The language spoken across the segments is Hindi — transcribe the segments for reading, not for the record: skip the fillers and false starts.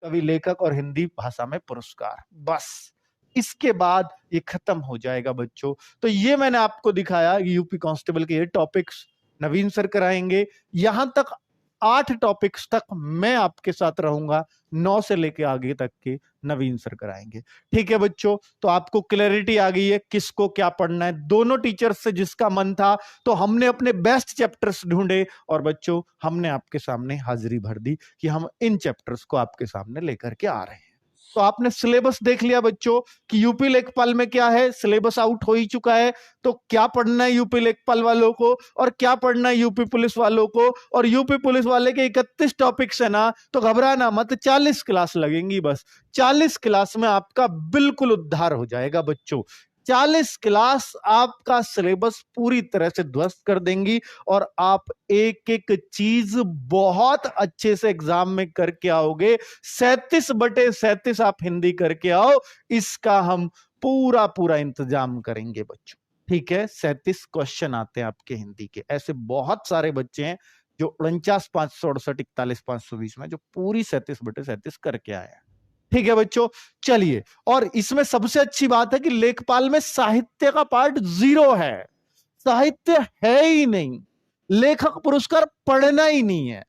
कवि लेखक और हिंदी भाषा में पुरस्कार। बस इसके बाद ये खत्म हो जाएगा बच्चों। तो ये मैंने आपको दिखाया यूपी कांस्टेबल के ये टॉपिक्स नवीन सर कराएंगे। यहां तक 8 टॉपिक्स तक मैं आपके साथ रहूंगा, 9 से लेके आगे तक के नवीन सर कराएंगे। ठीक है बच्चों, तो आपको क्लैरिटी आ गई है किसको क्या पढ़ना है। दोनों टीचर्स से जिसका मन था तो हमने अपने बेस्ट चैप्टर्स ढूंढे और बच्चों हमने आपके सामने हाजिरी भर दी कि हम इन चैप्टर्स को आपके सामने लेकर के आ रहे हैं। तो आपने सिलेबस देख लिया बच्चों कि यूपी लेखपाल में क्या है, सिलेबस आउट हो ही चुका है। तो क्या पढ़ना है यूपी लेखपाल वालों को और क्या पढ़ना है यूपी पुलिस वालों को। और यूपी पुलिस वाले के 31 टॉपिक्स है ना, तो घबराना मत, 40 क्लास लगेंगी बस। 40 क्लास में आपका बिल्कुल उद्धार हो जाएगा बच्चों। 40 क्लास आपका सिलेबस पूरी तरह से ध्वस्त कर देंगी और आप एक एक चीज बहुत अच्छे से एग्जाम में करके आओगे। 37/37 आप हिंदी करके आओ, इसका हम पूरा पूरा इंतजाम करेंगे बच्चों। ठीक है, 37 क्वेश्चन आते हैं आपके हिंदी के। ऐसे बहुत सारे बच्चे हैं जो 49,568, 41,520 में जो पूरी 37/37 करके आए हैं। ठीक है बच्चों, चलिए। और इसमें सबसे अच्छी बात है कि लेखपाल में साहित्य का पार्ट 0 है। साहित्य है ही नहीं, लेखक पुरस्कार पढ़ना ही नहीं है।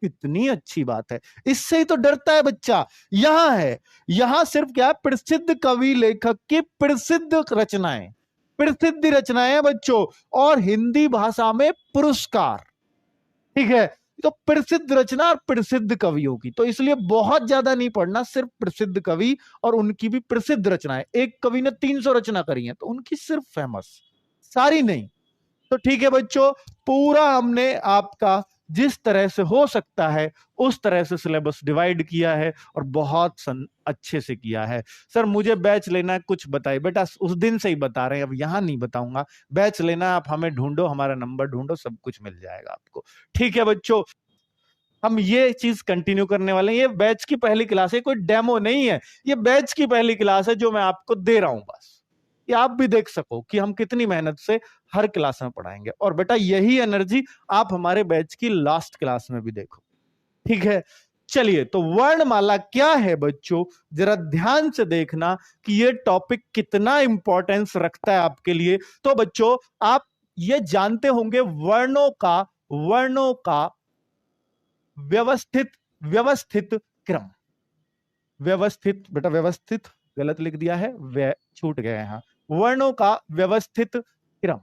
कितनी अच्छी बात है, इससे ही तो डरता है बच्चा। यहां है, यहां सिर्फ क्या, प्रसिद्ध कवि लेखक की प्रसिद्ध रचनाएं, प्रसिद्ध रचनाएं बच्चों, और हिंदी भाषा में पुरस्कार। ठीक है, तो प्रसिद्ध रचना और प्रसिद्ध कवियों की, तो इसलिए बहुत ज्यादा नहीं पढ़ना, सिर्फ प्रसिद्ध कवि और उनकी भी प्रसिद्ध रचनाएं। एक कवि ने 300 रचना करी है तो उनकी सिर्फ फेमस, सारी नहीं। तो ठीक है बच्चों, पूरा हमने आपका जिस तरह से हो सकता है उस तरह से सिलेबस डिवाइड किया है और बहुत अच्छे से किया है। सर मुझे बैच लेना है, कुछ बताइए। बेटा उस दिन से ही बता रहे हैं, अब यहां नहीं बताऊंगा। बैच लेना, आप हमें ढूंढो, हमारा नंबर ढूंढो, सब कुछ मिल जाएगा आपको। ठीक है बच्चों, हम ये चीज कंटिन्यू करने वाले हैं। ये बैच की पहली क्लास है, कोई डेमो नहीं है, ये बैच की पहली क्लास है जो मैं आपको दे रहा हूं बस, कि आप भी देख सको कि हम कितनी मेहनत से हर क्लास में पढ़ाएंगे। और बेटा यही एनर्जी आप हमारे बैच की लास्ट क्लास में भी देखो। ठीक है, चलिए। तो वर्णमाला क्या है बच्चों, जरा ध्यान से देखना कि ये टॉपिक कितना इंपॉर्टेंस रखता है आपके लिए। तो बच्चों आप ये जानते होंगे वर्णों का व्यवस्थित क्रम। व्यवस्थित, बेटा व्यवस्थित गलत लिख दिया है, छूट गए यहां। वर्णों का व्यवस्थित क्रम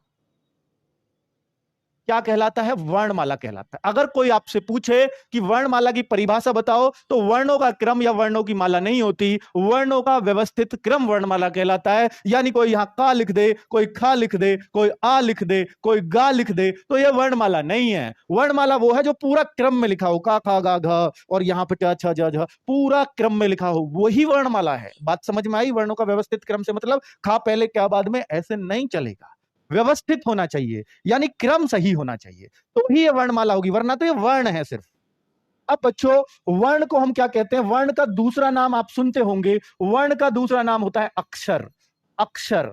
क्या कहलाता है, वर्णमाला कहलाता है। अगर कोई आपसे पूछे कि वर्णमाला की परिभाषा बताओ, तो वर्णों का क्रम या वर्णों की माला नहीं होती, वर्णों का व्यवस्थित क्रम वर्णमाला कहलाता है। यानी कोई यहां का लिख दे, कोई खा लिख दे, कोई आ लिख दे, कोई गा लिख दे, तो यह वर्णमाला नहीं है। वर्णमाला वो है जो पूरा क्रम में लिखा हो, का खा गा घ और यहां पर छ छ झ, पूरा क्रम में लिखा हो, वही वर्णमाला है। बात समझ में आई? वर्णों का व्यवस्थित क्रम से मतलब खा पहले क्या बाद में, ऐसे नहीं चलेगा, व्यवस्थित होना चाहिए, यानी क्रम सही होना चाहिए, तो ही ये वर्णमाला होगी, वरना तो ये वर्ण है सिर्फ। अब बच्चों वर्ण को हम क्या कहते हैं, वर्ण का दूसरा नाम आप सुनते होंगे, वर्ण का दूसरा नाम होता है अक्षर। अक्षर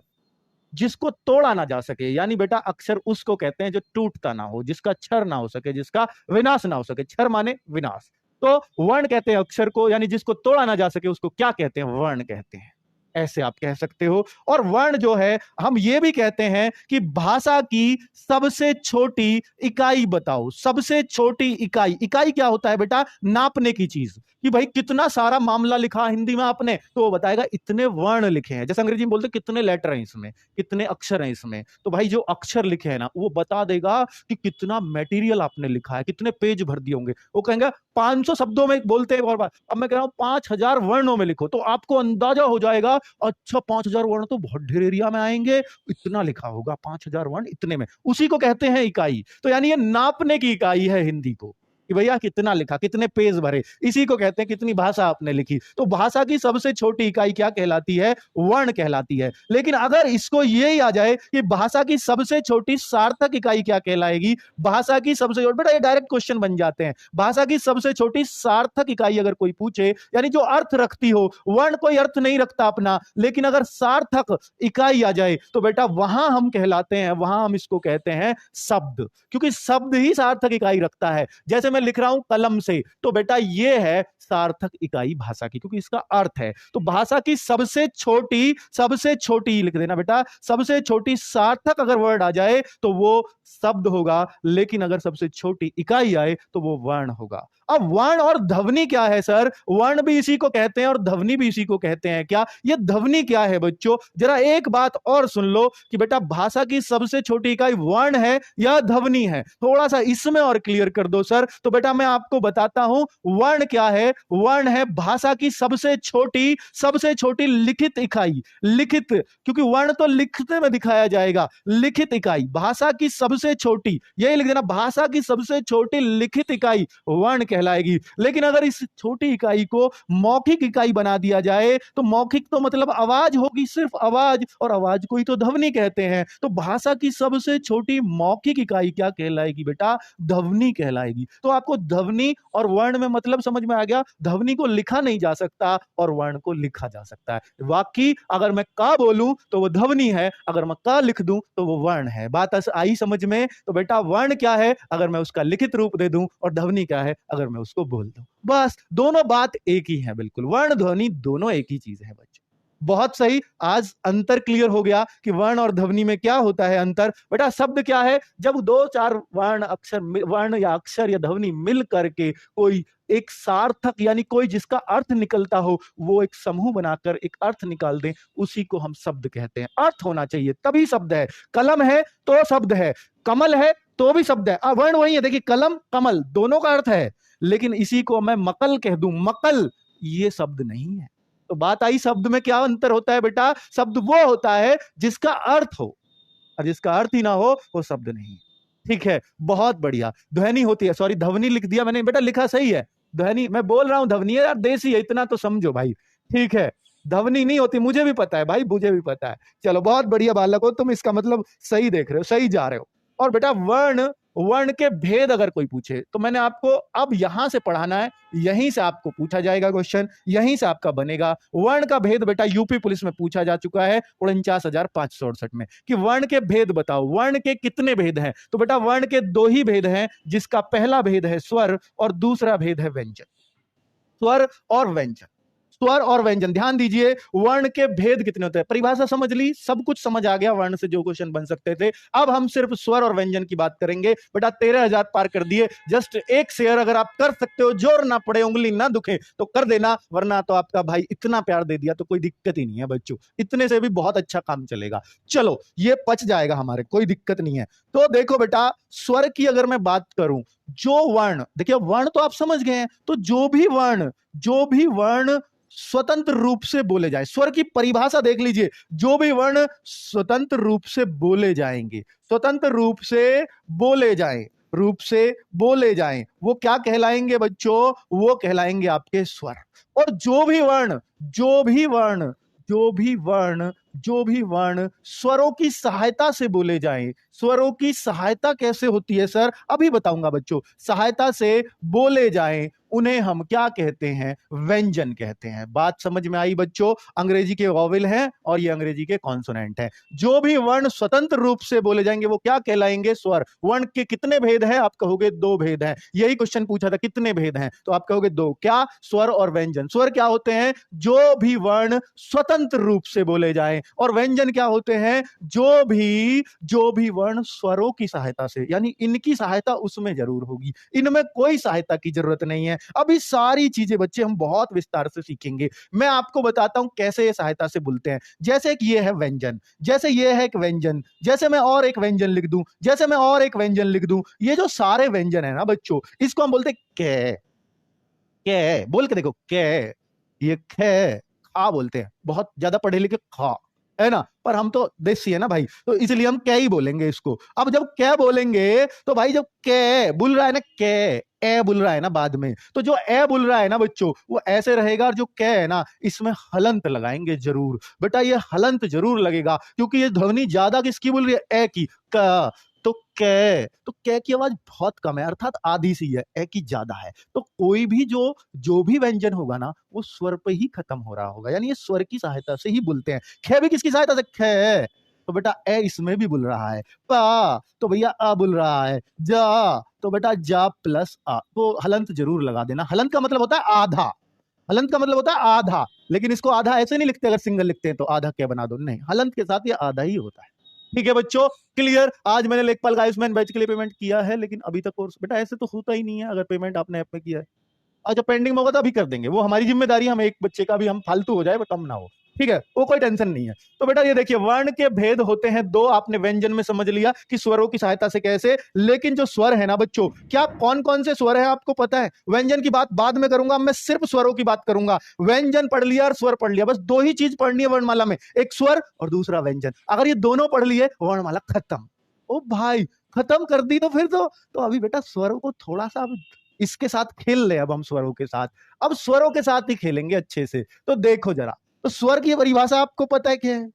जिसको तोड़ा ना जा सके, यानी बेटा अक्षर उसको कहते हैं जो टूटता ना हो, जिसका क्षर ना हो सके, जिसका विनाश ना हो सके। क्षर माने विनाश, तो वर्ण कहते हैं अक्षर को, यानी जिसको तोड़ा ना जा सके उसको क्या कहते हैं, वर्ण कहते हैं। ऐसे आप कह सकते हो। और वर्ण जो है, हम ये भी कहते हैं कि भाषा की सबसे छोटी इकाई बताओ। सबसे छोटी इकाई, इकाई क्या होता है बेटा, नापने की चीज, कि भाई कितना सारा मामला लिखा हिंदी में आपने, तो वो बताएगा इतने वर्ण लिखे हैं। जैसे अंग्रेजी में बोलते कितने लेटर हैं इसमें, कितने अक्षर हैं इसमें, तो भाई जो अक्षर लिखे हैं ना वो बता देगा कि कितना मटेरियल आपने लिखा है, कितने पेज भर दिए होंगे। वो कहेंगे 500 शब्दों में बोलते हैं, अब मैं कह रहा हूं 5,000 वर्णों में लिखो, तो आपको अंदाजा हो जाएगा, अच्छा 5,000 वर्ण तो बहुत ढेर एरिया में आएंगे, इतना लिखा होगा, 5,000 वर्ण इतने में, उसी को कहते हैं इकाई। तो यानी ये नापने की इकाई है हिंदी को, कि भैया कितना लिखा, कितने पेज भरे, इसी को कहते हैं कितनी भाषा आपने लिखी। तो भाषा की सबसे छोटी इकाई क्या कहलाती है, वर्ण कहलाती है। लेकिन अगर इसको यही आ जाए कि भाषा की सबसे छोटी सार्थक इकाई क्या कहलाएगी, भाषा की सबसे छोटी, बेटा ये डायरेक्ट क्वेश्चन बन जाते हैं। भाषा की सबसे छोटी सार्थक इकाई अगर कोई पूछे, यानी जो अर्थ रखती हो, वर्ण कोई अर्थ नहीं रखता अपना, लेकिन अगर सार्थक इकाई आ जाए तो बेटा वहां हम कहलाते हैं, वहां हम इसको कहते हैं शब्द, क्योंकि शब्द ही सार्थक इकाई रखता है। जैसे मैं लिख रहा हूं कलम से, तो बेटा ये है सार्थक इकाई भाषा की, क्योंकि इसका अर्थ है। तो भाषा की सबसे छोटी लिख देना बेटा, सबसे छोटी सार्थक अगर वर्ड आ जाए तो वो शब्द होगा, लेकिन अगर सबसे छोटी इकाई आए तो वो वर्ण होगा। अब वर्ण और ध्वनि क्या है सर? वर्ण भी इसी को कहते हैं और ध्वनि भी इसी को कहते हैं। क्या ये ध्वनि क्या है बच्चों? जरा एक बात और सुन लो कि बेटा भाषा की सबसे छोटी इकाई वर्ण है या ध्वनि है। थोड़ा सा इसमें और क्लियर कर दो सर। तो बेटा मैं आपको बताता हूं वर्ण क्या है। वर्ण है भाषा की सबसे छोटी लिखित इकाई। लिखित, क्योंकि वर्ण तो लिखते में दिखाया जाएगा, लिखित इकाई भाषा की सबसे छोटी, यही लिख देना, भाषा की सबसे छोटी लिखित इकाई वर्ण कहलाएगी। लेकिन अगर इस छोटी इकाई को मौखिक इकाई बना दिया जाए तो मौखिक तो मतलब आवाज होगी, सिर्फ आवाज, और आवाज को ही तो ध्वनि कहते हैं। तो भाषा की सबसे छोटी मौखिक इकाई क्या कहलाएगी बेटा? ध्वनि कहलाएगी। तो आपको ध्वनि और वर्ण में मतलब समझ में आ गया। ध्वनि को लिखा नहीं जा सकता और वर्ण को लिखा जा सकता है। वाक्य अगर मैं का बोलूं तो वो ध्वनि है, अगर मैं का लिख दूं तो वो वर्ण है। बात आई समझ में? तो बेटा वर्ण क्या है अगर मैं उसका लिखित रूप दे दूं, और ध्वनि क्या है अगर मैं उसको बोल दूं। बस दोनों बात एक ही है, बिल्कुल वर्ण ध्वनि दोनों एक ही चीज है बच्चों। बहुत सही, आज अंतर क्लियर हो गया कि वर्ण और ध्वनि में क्या होता है अंतर। बेटा शब्द क्या है? जब दो चार वर्ण या अक्षर या ध्वनि मिल करके कोई एक सार्थक यानी कोई जिसका अर्थ निकलता हो, वो एक समूह बनाकर एक अर्थ निकाल दें, उसी को हम शब्द कहते हैं। अर्थ होना चाहिए तभी शब्द है। कलम है तो शब्द है, कमल है तो भी शब्द है। वर्ण वही है, देखिए कलम कमल दोनों का अर्थ है, लेकिन इसी को मैं मकल कह दूं, मकल, ये शब्द नहीं है। तो बात आई शब्द में क्या अंतर होता है बेटा? शब्द वो होता है जिसका अर्थ हो, और जिसका अर्थ ही ना हो वो शब्द नहीं। ठीक है, बहुत बढ़िया। ध्वनि होती है, सॉरी ध्वनि लिख दिया मैंने, बेटा लिखा सही है। ध्वनि मैं बोल रहा हूं ध्वनि है यार, देसी है, इतना तो समझो भाई। ठीक है, ध्वनि नहीं होती, मुझे भी पता है भाई, मुझे भी पता है। चलो बहुत बढ़िया बालक हो तुम, इसका मतलब सही देख रहे हो, सही जा रहे हो। और बेटा वर्ण के भेद अगर कोई पूछे तो मैंने आपको अब यहां से पढ़ाना है, यहीं से आपको पूछा जाएगा क्वेश्चन, यहीं से आपका बनेगा। वर्ण का भेद बेटा यूपी पुलिस में पूछा जा चुका है 49,568 में, कि वर्ण के भेद बताओ, वर्ण के कितने भेद हैं? तो बेटा वर्ण के दो ही भेद हैं, जिसका पहला भेद है स्वर और दूसरा भेद है व्यंजन। स्वर और व्यंजन, स्वर और व्यंजन, ध्यान दीजिए। वर्ण के भेद कितने होते हैं? परिभाषा समझ ली, सब कुछ समझ आ गया, वर्ण से जो क्वेश्चन बन सकते थे। अब हम सिर्फ स्वर और व्यंजन की बात करेंगे। बेटा 13,000 पार कर दिए। जस्ट एक शेयर अगर आप कर सकते हो, जोर ना पड़े, उंगली ना दुखे तो कर देना, वरना तो आपका भाई इतना प्यार दे दिया तो कोई दिक्कत ही नहीं है बच्चों, इतने से भी बहुत अच्छा काम चलेगा। चलो ये पच जाएगा हमारे, कोई दिक्कत नहीं है। तो देखो बेटा स्वर की अगर मैं बात करूं, जो वर्ण, देखिए वर्ण तो आप समझ गए हैं, तो जो भी वर्ण स्वतंत्र रूप से बोले जाए, स्वर की परिभाषा देख लीजिए, जो भी वर्ण स्वतंत्र रूप से बोले जाएंगे, स्वतंत्र रूप से बोले जाएं, वो क्या कहलाएंगे बच्चों? वो कहलाएंगे आपके स्वर। और जो भी वर्ण स्वरों की सहायता से बोले जाएं, स्वरों की सहायता कैसे होती है सर? अभी बताऊंगा बच्चों। सहायता से बोले जाएं उन्हें हम क्या कहते हैं? व्यंजन कहते हैं। बात समझ में आई बच्चों? अंग्रेजी के वॉवेल हैं और ये अंग्रेजी के कॉन्सोनेंट हैं। जो भी वर्ण स्वतंत्र रूप से बोले जाएंगे वो क्या कहलाएंगे? स्वर। वर्ण के कितने भेद हैं? आप कहोगे 2 भेद हैं। यही क्वेश्चन पूछा था, कितने भेद हैं? तो आप कहोगे 2। क्या? स्वर और व्यंजन। स्वर क्या होते हैं? जो भी वर्ण स्वतंत्र रूप से बोले जाए, और व्यंजन क्या होते हैं? जो भी वर्ण स्वरों की सहायता से, यानी इनकी सहायता उसमें जरूर होगी, इनमें कोई सहायता की जरूरत नहीं है। अभी सारी चीजें बच्चे हम बहुत विस्तार से सीखेंगे। मैं आपको बताता हूं कैसे ये सहायता से बोलते हैं। जैसे कि ये है व्यंजन, जैसे ये है एक व्यंजन, जैसे मैं और एक व्यंजन लिख दूं, जैसे मैं और एक व्यंजन लिख दूं, ये जो सारे व्यंजन है ना बच्चों, इसको हम बोलते हैं कै। कै बोल के देखो, कै, ये कै, खा बोलते हैं, बहुत ज्यादा पढ़े लिखे खा है ना, पर हम तो देसी है ना भाई, तो इसलिए हम कै ही बोलेंगे इसको। अब जब कै बोलेंगे तो भाई जब कै बुल रहा है ना, कै ए बुल रहा है ना बाद में, तो जो ए बुल रहा है ना बच्चों वो ऐसे रहेगा, और जो कै है ना इसमें हलंत लगाएंगे जरूर। बेटा ये हलंत जरूर लगेगा, क्योंकि ये ध्वनि ज्यादा किसकी बोल रही है? ए की। क तो कै की आवाज बहुत कम है, अर्थात आधी सी है, ए की ज्यादा है। तो कोई भी जो भी व्यंजन होगा ना वो स्वर पे ही खत्म हो रहा होगा, यानी ये स्वर की सहायता से ही बोलते हैं। खे भी किसकी सहायता से? खे। तो तो बेटा ए इसमें भी बोल रहा है, पा तो भैया आ बोल रहा है, जा तो बेटा जा प्लस आ, तो हलंत जरूर लगा देना। हलंत का मतलब होता है आधा, हलंत का मतलब होता है आधा, लेकिन इसको आधा ऐसे नहीं लिखते, अगर सिंगल लिखते हैं तो आधा क्या बना दो, नहीं, हलंत के साथ ये आधा ही होता है। ठीक है बच्चों, क्लियर। आज मैंने लेखपाल गाइसमैन बैच के लिए पेमेंट किया है, लेकिन अभी तक कोर्स बेटा ऐसे तो होता ही नहीं है अगर पेमेंट आपने ऐप में किया है। अच्छा पेंडिंग में होगा तो अभी कर देंगे, वो हमारी जिम्मेदारी, हम एक बच्चे का भी हम फालतू हो जाए वो कम ना हो, ठीक है, वो कोई टेंशन नहीं है। तो बेटा ये देखिए, वर्ण के भेद होते हैं दो, आपने व्यंजन में समझ लिया कि स्वरों की सहायता से कैसे, लेकिन जो स्वर है ना बच्चों, क्या कौन कौन से स्वर है आपको पता है? व्यंजन की बात बाद में करूंगा, मैं सिर्फ स्वरों की बात करूंगा। व्यंजन पढ़ लिया और स्वर पढ़ लिया, बस दो ही चीज पढ़नी है वर्णमाला में, एक स्वर और दूसरा व्यंजन। अगर ये दोनों पढ़ लिए वर्णमाला खत्म। ओ भाई खत्म कर दी, तो फिर तो अभी बेटा स्वरों को थोड़ा सा इसके साथ खेल ले, अब हम स्वरों के साथ, अब स्वरों के साथ ही खेलेंगे अच्छे से। तो देखो जरा, तो स्वर की परिभाषा आपको पता है क्या है?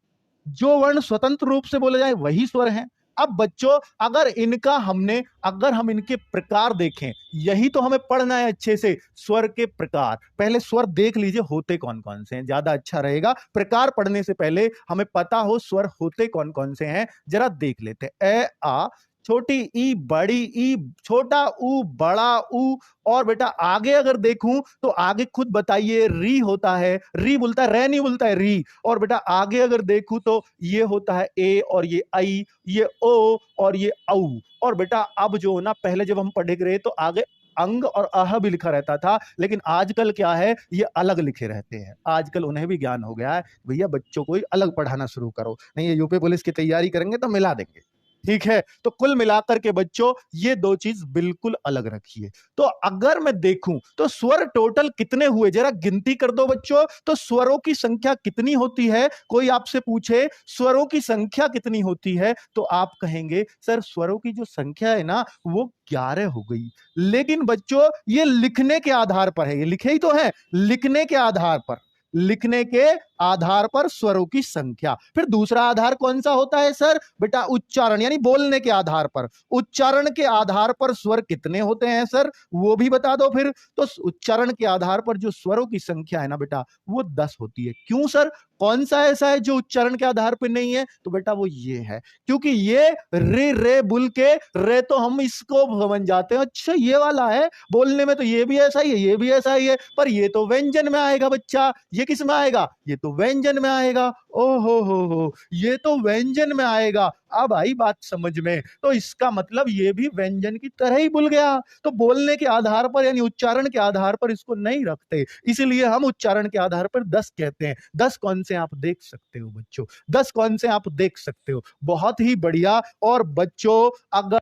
जो वर्ण स्वतंत्र रूप से बोले जाए वही स्वर है। अब बच्चों अगर हम इनके प्रकार देखें, यही तो हमें पढ़ना है अच्छे से, स्वर के प्रकार। पहले स्वर देख लीजिए होते कौन कौन से हैं, ज्यादा अच्छा रहेगा। प्रकार पढ़ने से पहले हमें पता हो स्वर होते कौन कौन से हैं, जरा देख लेते हैं। ए आ, छोटी ई, बड़ी ई, छोटा ऊ, बड़ा ऊ, और बेटा आगे अगर देखूं तो आगे खुद बताइए, री होता है, री बोलता है, रे नहीं बोलता है, री। और बेटा आगे अगर देखूं तो ये होता है ए, और ये आई, ये ओ, और ये औ। और बेटा अब जो ना, पहले जब हम पढ़े रहे तो आगे अंग और अह भी लिखा रहता था, लेकिन आजकल क्या है, ये अलग लिखे रहते हैं। आजकल उन्हें भी ज्ञान हो गया है, भैया बच्चों को अलग पढ़ाना शुरू करो, नहीं ये यूपी पुलिस की तैयारी करेंगे तो मिला देंगे। ठीक है, तो कुल मिलाकर के बच्चों ये दो चीज बिल्कुल अलग रखिए। तो अगर मैं देखूं तो स्वर टोटल कितने हुए, जरा गिनती कर दो बच्चों। तो स्वरों की संख्या कितनी होती है, कोई आपसे पूछे स्वरों की संख्या कितनी होती है, तो आप कहेंगे सर स्वरों की जो संख्या है ना वो 11 हो गई। लेकिन बच्चों ये लिखने के आधार पर है, ये लिखे ही तो है, लिखने के आधार पर, लिखने के आधार पर स्वरों की संख्या। फिर दूसरा आधार कौन सा होता है सर? बेटा उच्चारण, यानी बोलने के आधार पर, उच्चारण के आधार पर स्वर कितने होते हैं सर, वो भी बता दो फिर। तो उच्चारण के आधार पर जो स्वरों की संख्या है ना बेटा वो 10 होती है। क्यों सर, कौन सा ऐसा है जो उच्चारण के आधार पर नहीं है? तो बेटा वो ये है, क्योंकि ये रे रे बुल के रे तो हम इसको समझ जाते हैं, अच्छा ये वाला है, बोलने में तो ये भी ऐसा ही है, ये भी ऐसा ही है, पर ये तो व्यंजन में आएगा बच्चा। ये किस में आएगा? ये तो व्यंजन में आएगा। ओहो हो, ये तो व्यंजन में आएगा। अब आई बात समझ में, तो इसका मतलब ये भी व्यंजन की तरह ही बोल गया। तो बोलने के आधार पर यानी उच्चारण के आधार पर इसको नहीं रखते, इसलिए हम उच्चारण के आधार पर 10 कहते हैं। 10 कौन से आप देख सकते हो बच्चों, 10 कौन से आप देख सकते हो, बहुत ही बढ़िया। और बच्चों अगर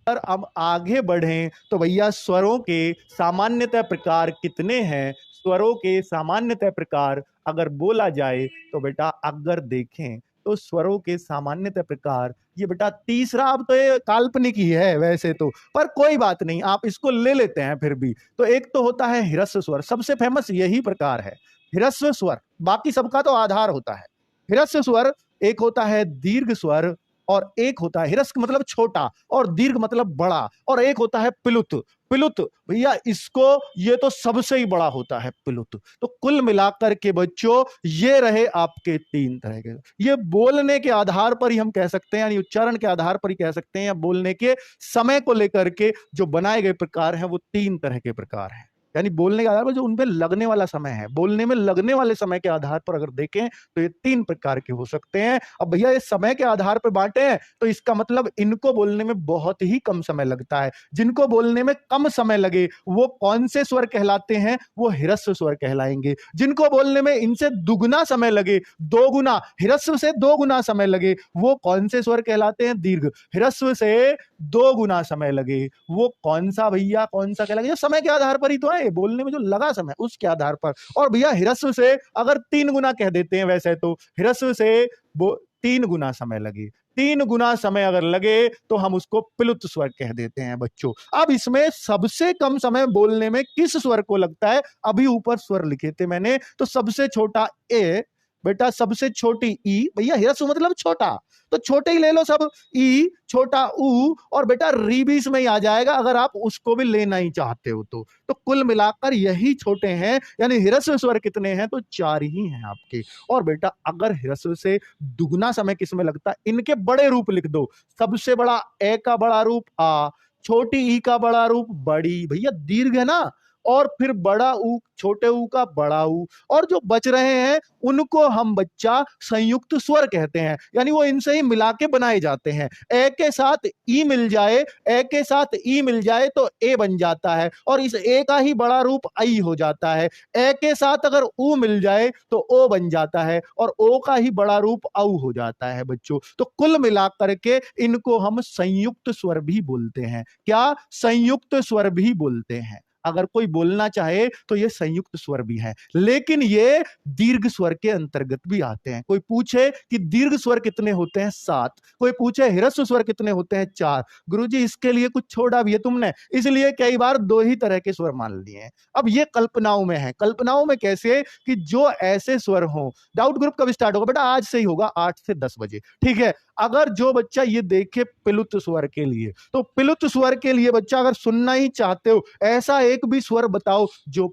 अब आगे बढ़ें तो भैया स्वरों के सामान्यतः प्रकार कितने हैं? स्वरों के सामान्यतः प्रकार अगर बोला जाए तो बेटा अगर देखें तो स्वरों के सामान्यतः प्रकार, ये बेटा तीसरा, अब तो ये काल्पनिक ही है वैसे तो, पर कोई बात नहीं, आप इसको ले लेते हैं फिर भी। तो एक तो होता है ह्रस्व स्वर, सबसे फेमस यही प्रकार है ह्रस्व स्वर, बाकी सबका तो आधार होता है ह्रस्व स्वर। एक होता है दीर्घ स्वर, और एक होता है ह्रस्व मतलब छोटा और दीर्घ मतलब बड़ा, और एक होता है प्लुत। प्लुत भैया इसको, ये तो सबसे ही बड़ा होता है प्लुत। तो कुल मिलाकर के बच्चों ये रहे आपके 3 तरह के। ये बोलने के आधार पर ही हम कह सकते हैं, यानी उच्चारण के आधार पर ही कह सकते हैं, या बोलने के समय को लेकर के जो बनाए गए प्रकार हैं वो 3 तरह के प्रकार हैं। यानी बोलने के आधार पर जो उनपे लगने वाला समय है, बोलने में लगने वाले समय के आधार पर अगर देखें तो ये 3 प्रकार के हो सकते हैं। अब भैया ये समय के आधार पर बांटे हैं तो इसका मतलब इनको बोलने में बहुत ही कम समय लगता है। जिनको बोलने में कम समय लगे वो कौन से स्वर कहलाते हैं? वो ह्रस्व स्वर कहलाएंगे। जिनको बोलने में इनसे दुगुना समय लगे, 2 गुना, ह्रस्व से 2 गुना समय लगे, वो कौन से स्वर कहलाते हैं? दीर्घ। ह्रस्व से 2 गुना समय लगे वो कौन सा भैया, कौन सा कहलाएगा? समय के आधार पर ही तो है, बोलने में जो लगा समय उसके आधार पर। और भैया ह्रस्व से अगर 3 गुना कह देते हैं, वैसे तो ह्रस्व से 3 गुना समय लगे, 3 गुना समय अगर लगे तो हम उसको प्लुत स्वर कह देते हैं बच्चों। अब इसमें सबसे कम समय बोलने में किस स्वर को लगता है? अभी ऊपर स्वर लिखे थे मैंने, तो सबसे छोटा ए, बेटा सबसे छोटी ई, भैया ह्रस्व मतलब छोटा, तो छोटे ही ले लो सब, ई छोटा ऊ, और बेटा री भी इसमें ही आ जाएगा अगर आप उसको भी लेना ही चाहते हो तो कुल मिलाकर यही छोटे हैं। यानी ह्रस्व स्वर कितने हैं? तो 4 ही हैं आपके। और बेटा अगर ह्रस्व से दुगना समय किसमें लगता है, इनके बड़े रूप लिख दो। सबसे बड़ा ए का बड़ा रूप आ, छोटी ई का बड़ा रूप बड़ी, भैया दीर्घ है ना, और फिर बड़ा ऊ, छोटे ऊ का बड़ा ऊ, और जो बच रहे हैं उनको हम बच्चा संयुक्त स्वर कहते हैं। यानी वो इनसे ही मिला के बनाए जाते हैं। ए के साथ ई मिल जाए, ए के साथ ई मिल जाए तो ए बन जाता है, और इस ए का ही बड़ा रूप आई हो जाता है। ए के साथ अगर ऊ मिल जाए तो ओ बन जाता है, और ओ का ही बड़ा रूप औ हो जाता है बच्चों। तो कुल मिलाकर के इनको हम संयुक्त स्वर भी बोलते हैं। क्या? संयुक्त स्वर भी बोलते हैं। अगर कोई बोलना चाहे तो ये संयुक्त स्वर भी है, लेकिन ये दीर्घ स्वर के अंतर्गत भी आते हैं। कोई पूछे कि दीर्घ स्वर कितने होते हैं? 7। कोई पूछे ह्रस्व स्वर कितने होते हैं? 4। गुरुजी इसके लिए कुछ छोड़ा भी है तुमने, इसलिए कई बार 2 ही तरह के स्वर मान लिए हैं। अब ये कल्पनाओं में है। कल्पनाओं में कैसे? कि जो ऐसे स्वर हो। डाउट ग्रुप कब स्टार्ट होगा? बेटा आज से ही होगा, 8 से 10 बजे, ठीक है। अगर जो बच्चा ये देखे पिलुत स्वर के लिए, तो पिलुत स्वर के लिए बच्चा अगर सुनना ही चाहते हो, ऐसा एक भी स्वर बताओ जो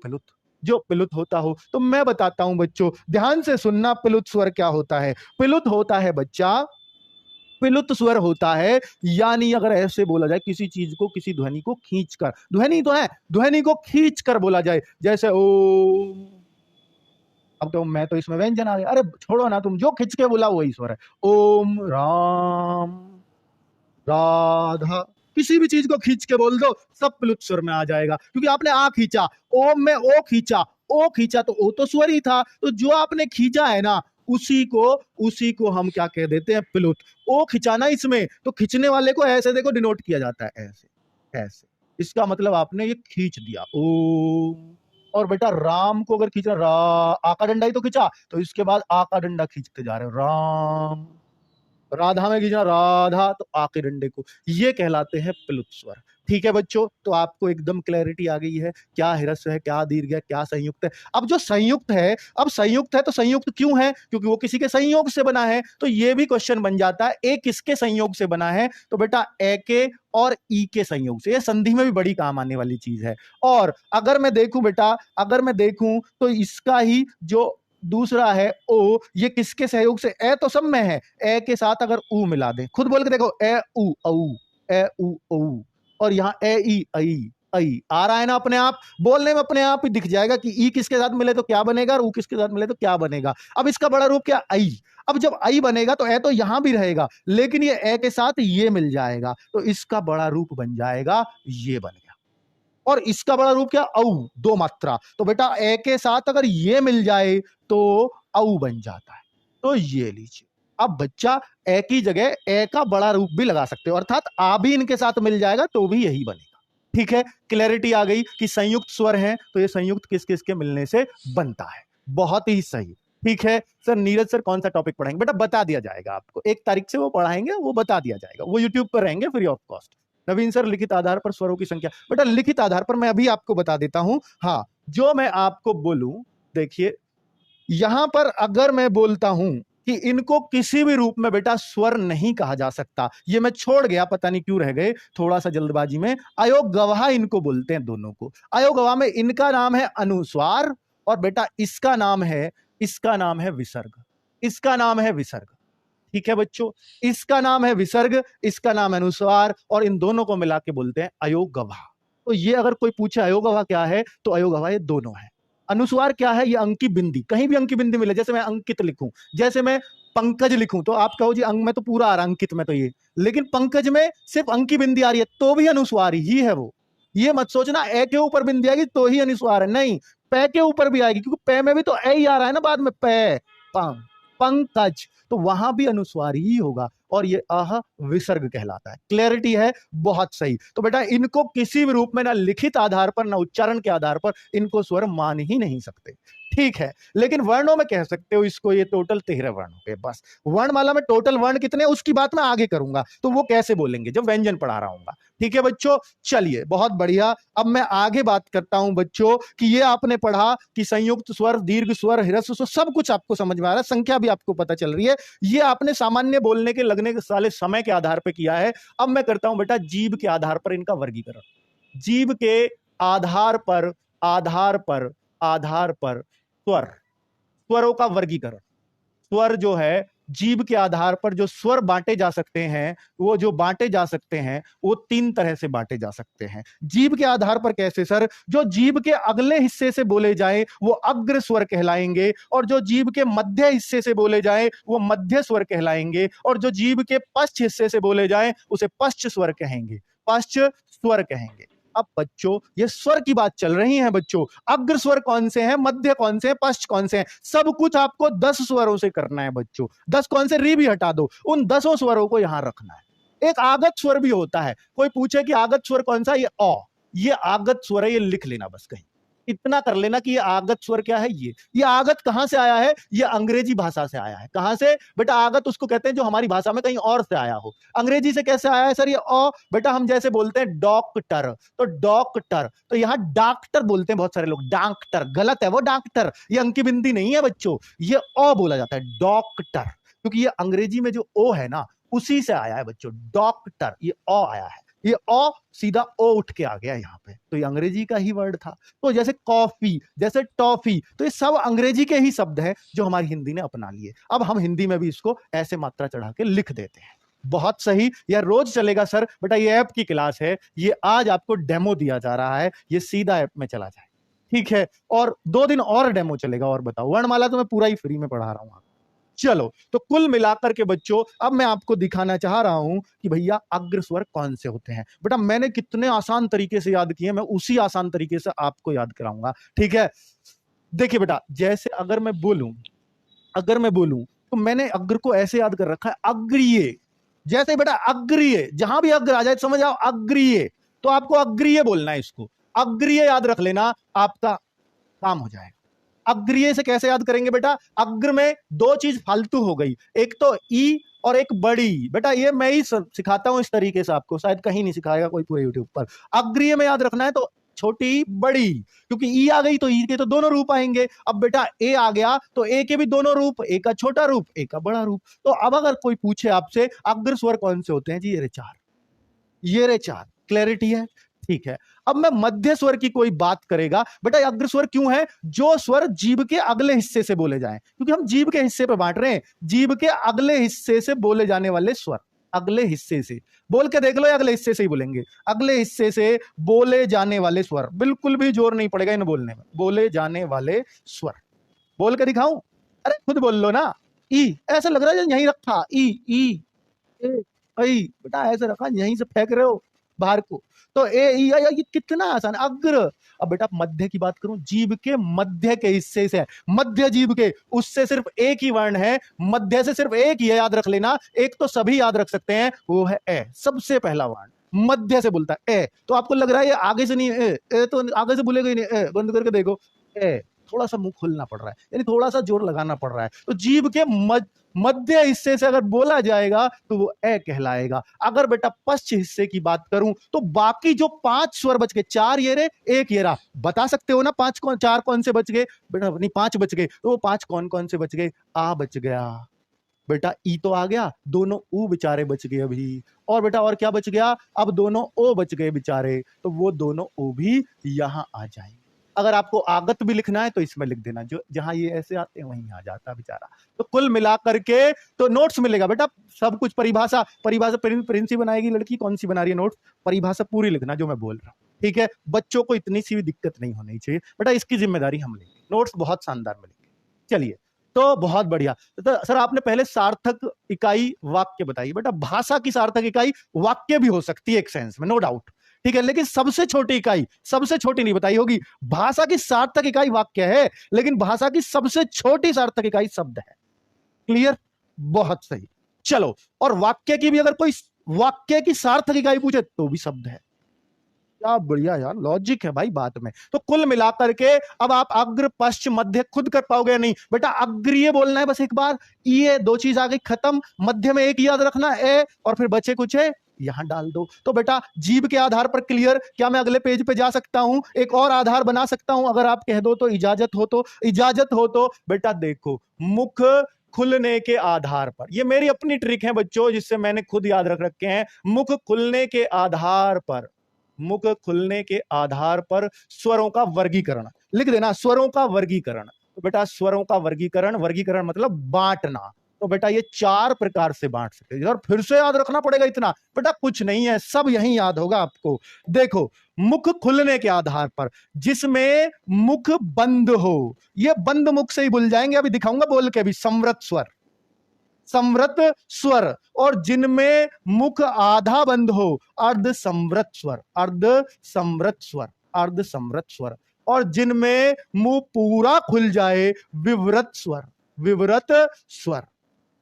पिलुत होता हो। तो मैं बताता हूं बच्चों, ध्यान से सुनना। पिलुत स्वर क्या होता है? पिलुत होता है बच्चा, पिलुत स्वर होता है, यानी अगर ऐसे बोला जाए किसी चीज को, किसी ध्वनि को खींचकर, ध्वनि तो है, ध्वनि को खींचकर बोला जाए, जैसे ओ। अब तो मैं तो इसमें व्यंजन आ गया, अरे छोड़ो ना, तुम जो खींच के बोला वही स्वर है। ओम राम राधा, किसी भी चीज को खींच के बोल दो, सब प्लुत स्वर में आ जाएगा, क्योंकि आपने आ खींचा, ओम में ओ खींचा, ओ खींचा तो ओ तो स्वर ही था, तो जो आपने खींचा है ना उसी को हम क्या कह देते हैं? प्लुत। ओ खिंचाना इसमें, तो खींचने वाले को ऐसे देखो डिनोट किया जाता है, ऐसे ऐसे, इसका मतलब आपने ये खींच दिया ओम। और बेटा राम को अगर खींचना, रा, आ का डंडा ही तो खींचा, तो इसके बाद आ का डंडा खींचते जा रहे हो, राम। राधा में खींचना, राधा, तो आ के डंडे को, ये कहलाते हैं प्लुत स्वर। ठीक है बच्चों, तो आपको एकदम क्लैरिटी आ गई है, क्या ह्रस्व है, क्या दीर्घ है, क्या संयुक्त है। अब जो संयुक्त है, अब संयुक्त है तो संयुक्त क्यों है? क्योंकि वो किसी के संयोग से बना है। तो ये भी क्वेश्चन बन जाता है, ए किसके संयोग से बना है? तो बेटा ए के और ई के संयोग से। ये संधि में भी बड़ी काम आने वाली चीज है। और अगर मैं देखूं बेटा, अगर मैं देखूं तो इसका ही जो दूसरा है ओ, ये किसके सहयोग से? ए तो सब में है, ए के साथ अगर ऊ मिला दे, खुद बोल के देखो, ए ऊ औ, ए ऊ औ, और यहाँ ए ई आई, आई आ रहा है ना, अपने आप बोलने में अपने आप ही दिख जाएगा कि ई किसके साथ मिले तो क्या बनेगा, और ऊ किसके साथ मिले तो क्या बनेगा। अब इसका बड़ा रूप क्या? आई। अब जब आई बनेगा तो ए तो यहां भी रहेगा, लेकिन ये ए के साथ ये मिल जाएगा, तो इसका बड़ा रूप बन जाएगा, ये बन गया। और इसका बड़ा रूप क्या? औ, 2 मात्रा। तो बेटा ए के साथ अगर ये मिल जाए तो औ बन जाता है। तो ये लीजिए, अब बच्चा ए की जगह ए का बड़ा रूप भी लगा सकते हो, अर्थात आ भी इनके साथ मिल जाएगा तो भी यही बनेगा। ठीक है, क्लैरिटी आ गई कि संयुक्त स्वर हैं, तो ये संयुक्त किस किस के मिलने से बनता है। बहुत ही सही। ठीक है सर, नीरज सर कौन सा टॉपिक पढ़ाएंगे? बेटा बता दिया जाएगा आपको, 1 तारीख से वो पढ़ाएंगे, वो बता दिया जाएगा, वो यूट्यूब पर रहेंगे free of cost. Naveen sir लिखित आधार पर स्वरों की संख्या, बेटा लिखित आधार पर मैं अभी आपको बता देता हूं। हाँ, जो मैं आपको बोलूं, देखिए यहां पर अगर मैं बोलता हूं कि इनको किसी भी रूप में बेटा स्वर नहीं कहा जा सकता, ये मैं छोड़ गया, पता नहीं क्यों रह गए थोड़ा सा जल्दबाजी में। अयोग गवाह इनको बोलते हैं, दोनों को। अयोग गवाह में इनका नाम है अनुस्वार, और बेटा इसका नाम है विसर्ग, इसका नाम है विसर्ग। ठीक है बच्चों, इसका नाम है विसर्ग, इसका नाम है अनुस्वार, और इन दोनों को मिला के बोलते हैं अयोग गवाह। तो ये अगर कोई पूछे अयोग गवाह क्या है, तो अयोग गवाह ये दोनों है। अनुस्वार क्या है? ये अंकी बिंदी, कहीं भी अंकी बिंदी मिले, जैसे मैं अंकित लिखूं, जैसे मैं पंकज लिखूं, तो आप कहो जी अंग में तो पूरा आ रहा, अंकित में तो ये, लेकिन पंकज में सिर्फ अंकी बिंदी आ रही है, तो भी अनुस्वार ही है वो। ये मत सोचना ए के ऊपर बिंदी आएगी तो ही अनुस्वार है, नहीं, पै के ऊपर भी आएगी, क्योंकि पै में भी तो ए ही आ रहा है ना बाद में, पै, पंग, पंकज, तो वहां भी अनुस्वार ही होगा, और ये अह विसर्ग कहलाता है। क्लैरिटी है? बहुत सही। तो बेटा इनको किसी भी रूप में ना लिखित आधार पर ना उच्चारण के आधार पर इनको स्वर मान ही नहीं सकते। ठीक है, लेकिन वर्णों में कह सकते हो इसको, ये टोटल 13 वर्ण हो गए बस। वर्णमाला में टोटल वर्ण कितने, उसकी बात मैं आगे करूंगा, तो वो कैसे बोलेंगे जब व्यंजन पढ़ा रहा हूंगा। ठीक है बच्चों, चलिए बहुत बढ़िया। अब मैं आगे बात करता हूं बच्चों कि ये आपने पढ़ा कि संयुक्त स्वर, दीर्घ स्वर, ह्रस्व स्वर, सब कुछ आपको समझ में आ रहा है, संख्या भी आपको पता चल रही है। ये आपने सामान्य बोलने के लगने के साले समय के आधार पर किया है। अब मैं करता हूं बेटा जीभ के आधार पर इनका वर्गीकरण। जीभ के आधार पर स्वर, स्वरों का वर्गीकरण। स्वर जो है, जीभ के आधार पर जो स्वर बांटे जा सकते हैं, वो जो बांटे जा सकते हैं वो 3 तरह से बांटे जा सकते हैं। जीभ के आधार पर कैसे सर? जो जीभ के अगले हिस्से से बोले जाए वो अग्र स्वर कहलाएंगे, और जो जीभ के मध्य हिस्से से बोले जाए वो मध्य स्वर कहलाएंगे, और जो जीभ के पश्च हिस्से से बोले जाए उसे पश्च स्वर कहेंगे, पश्च स्वर कहेंगे। अब बच्चों ये स्वर की बात चल रही है बच्चों, अग्र स्वर कौन से हैं, मध्य कौन से हैं, पश्च कौन से हैं, सब कुछ आपको 10 स्वरों से करना है बच्चों। 10 कौन से, री भी हटा दो, उन 10 स्वरों को यहां रखना है। एक आगत स्वर भी होता है, कोई पूछे कि आगत स्वर कौन सा, ये अ, ये आगत स्वर है, ये लिख लेना बस, कहीं इतना कर लेना कि ये आगत स्वर क्या है। ये आगत कहां से आया है, ये अंग्रेजी भाषा से आया है। कहां से बेटा? आगत उसको कहते हैं जो हमारी भाषा में कहीं और से आया हो। अंग्रेजी से कैसे आया है सर? ये अ बेटा, हम जैसे बोलते हैं डॉक्टर, तो डॉक्टर, तो यहां डॉक्टर बोलते हैं बहुत सारे लोग, डॉक्टर गलत है, वो डॉक्टर, ये अंकी बिंदी नहीं है बच्चों, ये अ बोला जाता है डॉक्टर, क्योंकि ये अंग्रेजी में जो ओ है ना उसी से आया है बच्चों, डॉक्टर, ये अ आया है, ये अ सीधा ओ उठ के आ गया यहाँ पे, तो ये अंग्रेजी का ही वर्ड था। तो जैसे कॉफी, जैसे टॉफी, तो ये सब अंग्रेजी के ही शब्द हैं जो हमारी हिंदी ने अपना लिए। अब हम हिंदी में भी इसको ऐसे मात्रा चढ़ा के लिख देते हैं। बहुत सही, यह रोज चलेगा सर बेटा, ये ऐप की क्लास है, ये आज आपको डेमो दिया जा रहा है, ये सीधा ऐप में चला जाए, ठीक है, और 2 दिन और डेमो चलेगा। और बताओ, वर्णमाला तो मैं पूरा ही फ्री में पढ़ा रहा हूं। चलो, तो कुल मिलाकर के बच्चों अब मैं आपको दिखाना चाह रहा हूं कि भैया अग्र स्वर कौन से होते हैं। बेटा मैंने कितने आसान तरीके से याद किए, मैं उसी आसान तरीके से आपको याद कराऊंगा, ठीक है। देखिए बेटा, जैसे अगर मैं बोलूं तो मैंने अग्र को ऐसे याद कर रखा है, अग्रीय। जैसे बेटा अग्रीय, जहां भी अग्र आ जाए समझ आओ अग्रीय, तो आपको अग्रीय बोलना है, इसको अग्रीय याद रख लेना, आपका काम हो जाएगा। अग्रीय से कैसे याद करेंगे बेटा? अग्र में 2 चीज फालतू हो गई, एक तो ई और एक बड़ी। बेटा ये मैं ही सिखाता हूं इस तरीके से आपको, शायद कहीं नहीं सिखाएगा कोई पूरे यूट्यूब पर। अग्रीय में याद रखना है तो छोटी बड़ी, क्योंकि ई आ गई तो ई के तो दोनों रूप आएंगे। अब बेटा ए आ गया तो ए के भी दोनों रूप, ए का छोटा रूप, ए का बड़ा रूप। तो अब अगर कोई पूछे आपसे अग्र स्वर कौन से होते हैं जी, ये रे 4, क्लैरिटी है, ठीक है। अब मैं मध्य स्वर की कोई बात करेगा, बेटा अग्र स्वर क्यों है? जो स्वर जीभ के अगले हिस्से से बोले जाएं, क्योंकि हम जीभ के हिस्से पे बांट रहे हैं, जीभ के अगले हिस्से से बोले जाने वाले स्वर, अगले हिस्से से बोल के देख लो, अगले हिस्से से ही बोलेंगे, अगले हिस्से से बोले जाने वाले स्वर, बिल्कुल भी जोर नहीं पड़ेगा इन बोलने में, बोले जाने वाले स्वर। बोल के दिखाऊं? अरे खुद बोल लो ना, ई, ऐसा लग रहा है यहीं रखा, ई ई ए, बेटा ऐसे रखा, यहीं से फेंक रहे हो बाहर को, तो ए ई ये कितना आसान, अग्र। अब बेटा मध्य की बात करूं, जीभ के मध्य के हिस्से से, मध्य जीभ के, उससे सिर्फ एक ही वर्ण है, मध्य से सिर्फ एक ही है, याद रख लेना। एक तो सभी याद रख सकते हैं, वो है ए, सबसे पहला वर्ण मध्य से बोलता है ए। तो आपको लग रहा है ये आगे से नहीं, ए तो आगे से बोलेगा ही नहीं, ए बंद करके देखो, ए थोड़ा सा मुंह खोलना पड़ रहा है, यानी थोड़ा सा जोर लगाना पड़ रहा है। तो जीभ के मध्य हिस्से से अगर बोला जाएगा तो वो ए कहलाएगा। अगर बेटा पश्च हिस्से की बात करूं तो बाकी जो 5 स्वर बच गए, 4 ये रे 1 ये रहा, बता सकते हो ना 4 कौन से बच गए बेटा? नहीं 5 बच गए, तो वो 5 कौन कौन से बच गए? आ बच गया बेटा, ई तो आ गया, दोनों ऊ बेचारे बच गए अभी, और बेटा और क्या बच गया? अब दोनों ओ बच गए बेचारे, तो वो दोनों ओ भी यहां आ जाएंगे। अगर आपको आगत भी लिखना है तो इसमें लिख देना, जो जहां ये ऐसे आते हैं वहीं आ जाता बेचारा। तो कुल मिलाकर के तो नोट्स मिलेगा बेटा, सब कुछ परिभाषा प्रिंसी बनाएगी लड़की, कौन सी बना रही है नोट्स, परिभाषा पूरी लिखना जो मैं बोल रहा हूँ, ठीक है। बच्चों को इतनी सी भी दिक्कत नहीं होनी चाहिए बेटा, इसकी जिम्मेदारी हम लेंगे, नोट्स बहुत शानदार मिलेंगे। चलिए, तो बहुत बढ़िया। तो सर आपने पहले सार्थक इकाई वाक्य बताई, बेटा भाषा की सार्थक इकाई वाक्य भी हो सकती है एक सेंस में, नो डाउट, ठीक है, लेकिन सबसे छोटी इकाई, सबसे छोटी नहीं बताई होगी। भाषा की सार्थक इकाई वाक्य है, लेकिन भाषा की सबसे छोटी सार्थक इकाई शब्द है। क्लियर? बहुत सही। चलो, और वाक्य की भी अगर कोई वाक्य की सार्थक इकाई पूछे तो भी शब्द है। क्या बढ़िया यार, लॉजिक है भाई बात में। तो कुल मिलाकर के अब आप अग्र पश्च मध्य खुद कर पाओगे नहीं बेटा, अग्रीय बोलना है बस एक बार, ये दो चीज आ गई खत्म, मध्य में एक याद रखना ए, और फिर बचे कुछ है यहां डाल दो। तो बेटा जीभ के आधार पर क्लियर। क्या मैं अगले पेज पे जा सकता हूं, एक और आधार बना सकता हूं अगर आप कह दो तो, इजाजत हो तो? इजाजत हो तो बेटा देखो, मुख खुलने के आधार पर, ये मेरी अपनी ट्रिक है बच्चों जिससे मैंने खुद याद रख रखे हैं, मुख खुलने के आधार पर, मुख खुलने के आधार पर स्वरों का वर्गीकरण लिख देना, स्वरों का वर्गीकरण। तो बेटा स्वरों का वर्गीकरण, वर्गीकरण मतलब बांटना, तो बेटा ये 4 प्रकार से बांट सकते हैं। और फिर से याद रखना पड़ेगा इतना बेटा, कुछ नहीं है, सब यही याद होगा आपको। देखो मुख खुलने के आधार पर, जिसमें मुख बंद हो, ये बंद मुख से ही भूल जाएंगे, अभी दिखाऊंगा बोल के भी, समृत स्वर, समृत स्वर। और जिनमें मुख आधा बंद हो, अर्ध समृत स्वर, अर्ध समृत स्वर, अर्ध समृत स्वर। और जिनमें मुंह पूरा खुल जाए, विवृत स्वर, विवृत स्वर।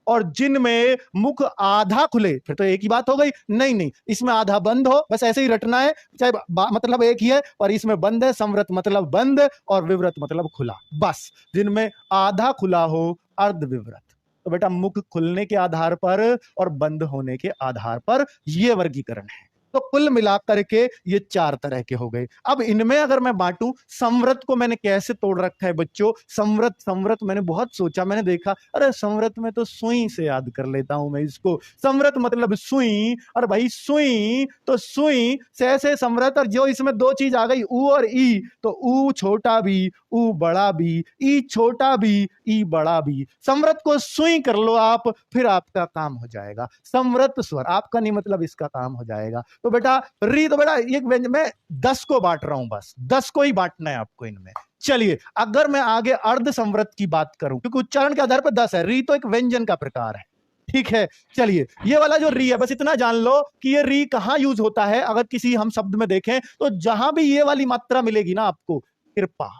और जिनमें मुख आधा खुले, फिर तो एक ही बात हो गई, नहीं नहीं, इसमें आधा बंद हो, बस ऐसे ही रटना है, चाहे मतलब एक ही है, और इसमें बंद है, समृत मतलब बंद और विवृत मतलब खुला, बस। जिनमें आधा खुला हो, अर्ध विवृत। तो बेटा मुख खुलने के आधार पर और बंद होने के आधार पर ये वर्गीकरण है। तो कुल मिलाकर के ये 4 तरह के हो गए। अब इनमें अगर मैं बांटूं, समृत को मैंने कैसे तोड़ रखा है बच्चों, समृत, समृत मैंने बहुत सोचा, मैंने देखा अरे समृत में तो सुई से याद कर लेता हूं मैं इसको, समृत मतलब सुई, और भाई सुई तो सुई से समृत, और जो इसमें 2 चीज आ गई ऊ और ई, तो ऊ छोटा भी, ऊ बड़ा भी, ई छोटा भी, ई बड़ा भी, समृत को सुई कर लो आप, फिर आपका काम हो जाएगा, समृत स्वर, आपका नहीं मतलब इसका काम हो जाएगा। तो बेटा री, तो बेटा एक व्यंजन में 10 को बांट रहा हूं, बस 10 को ही बांटना है आपको इनमें। चलिए अगर मैं आगे अर्ध समृत की बात करूं, क्योंकि उच्चारण के आधार पर 10 है, री तो एक व्यंजन का प्रकार है, ठीक है। चलिए ये वाला जो री है, बस इतना जान लो कि ये री कहां यूज होता है, अगर किसी हम शब्द में देखें तो जहां भी ये वाली मात्रा मिलेगी ना आपको, कृपा,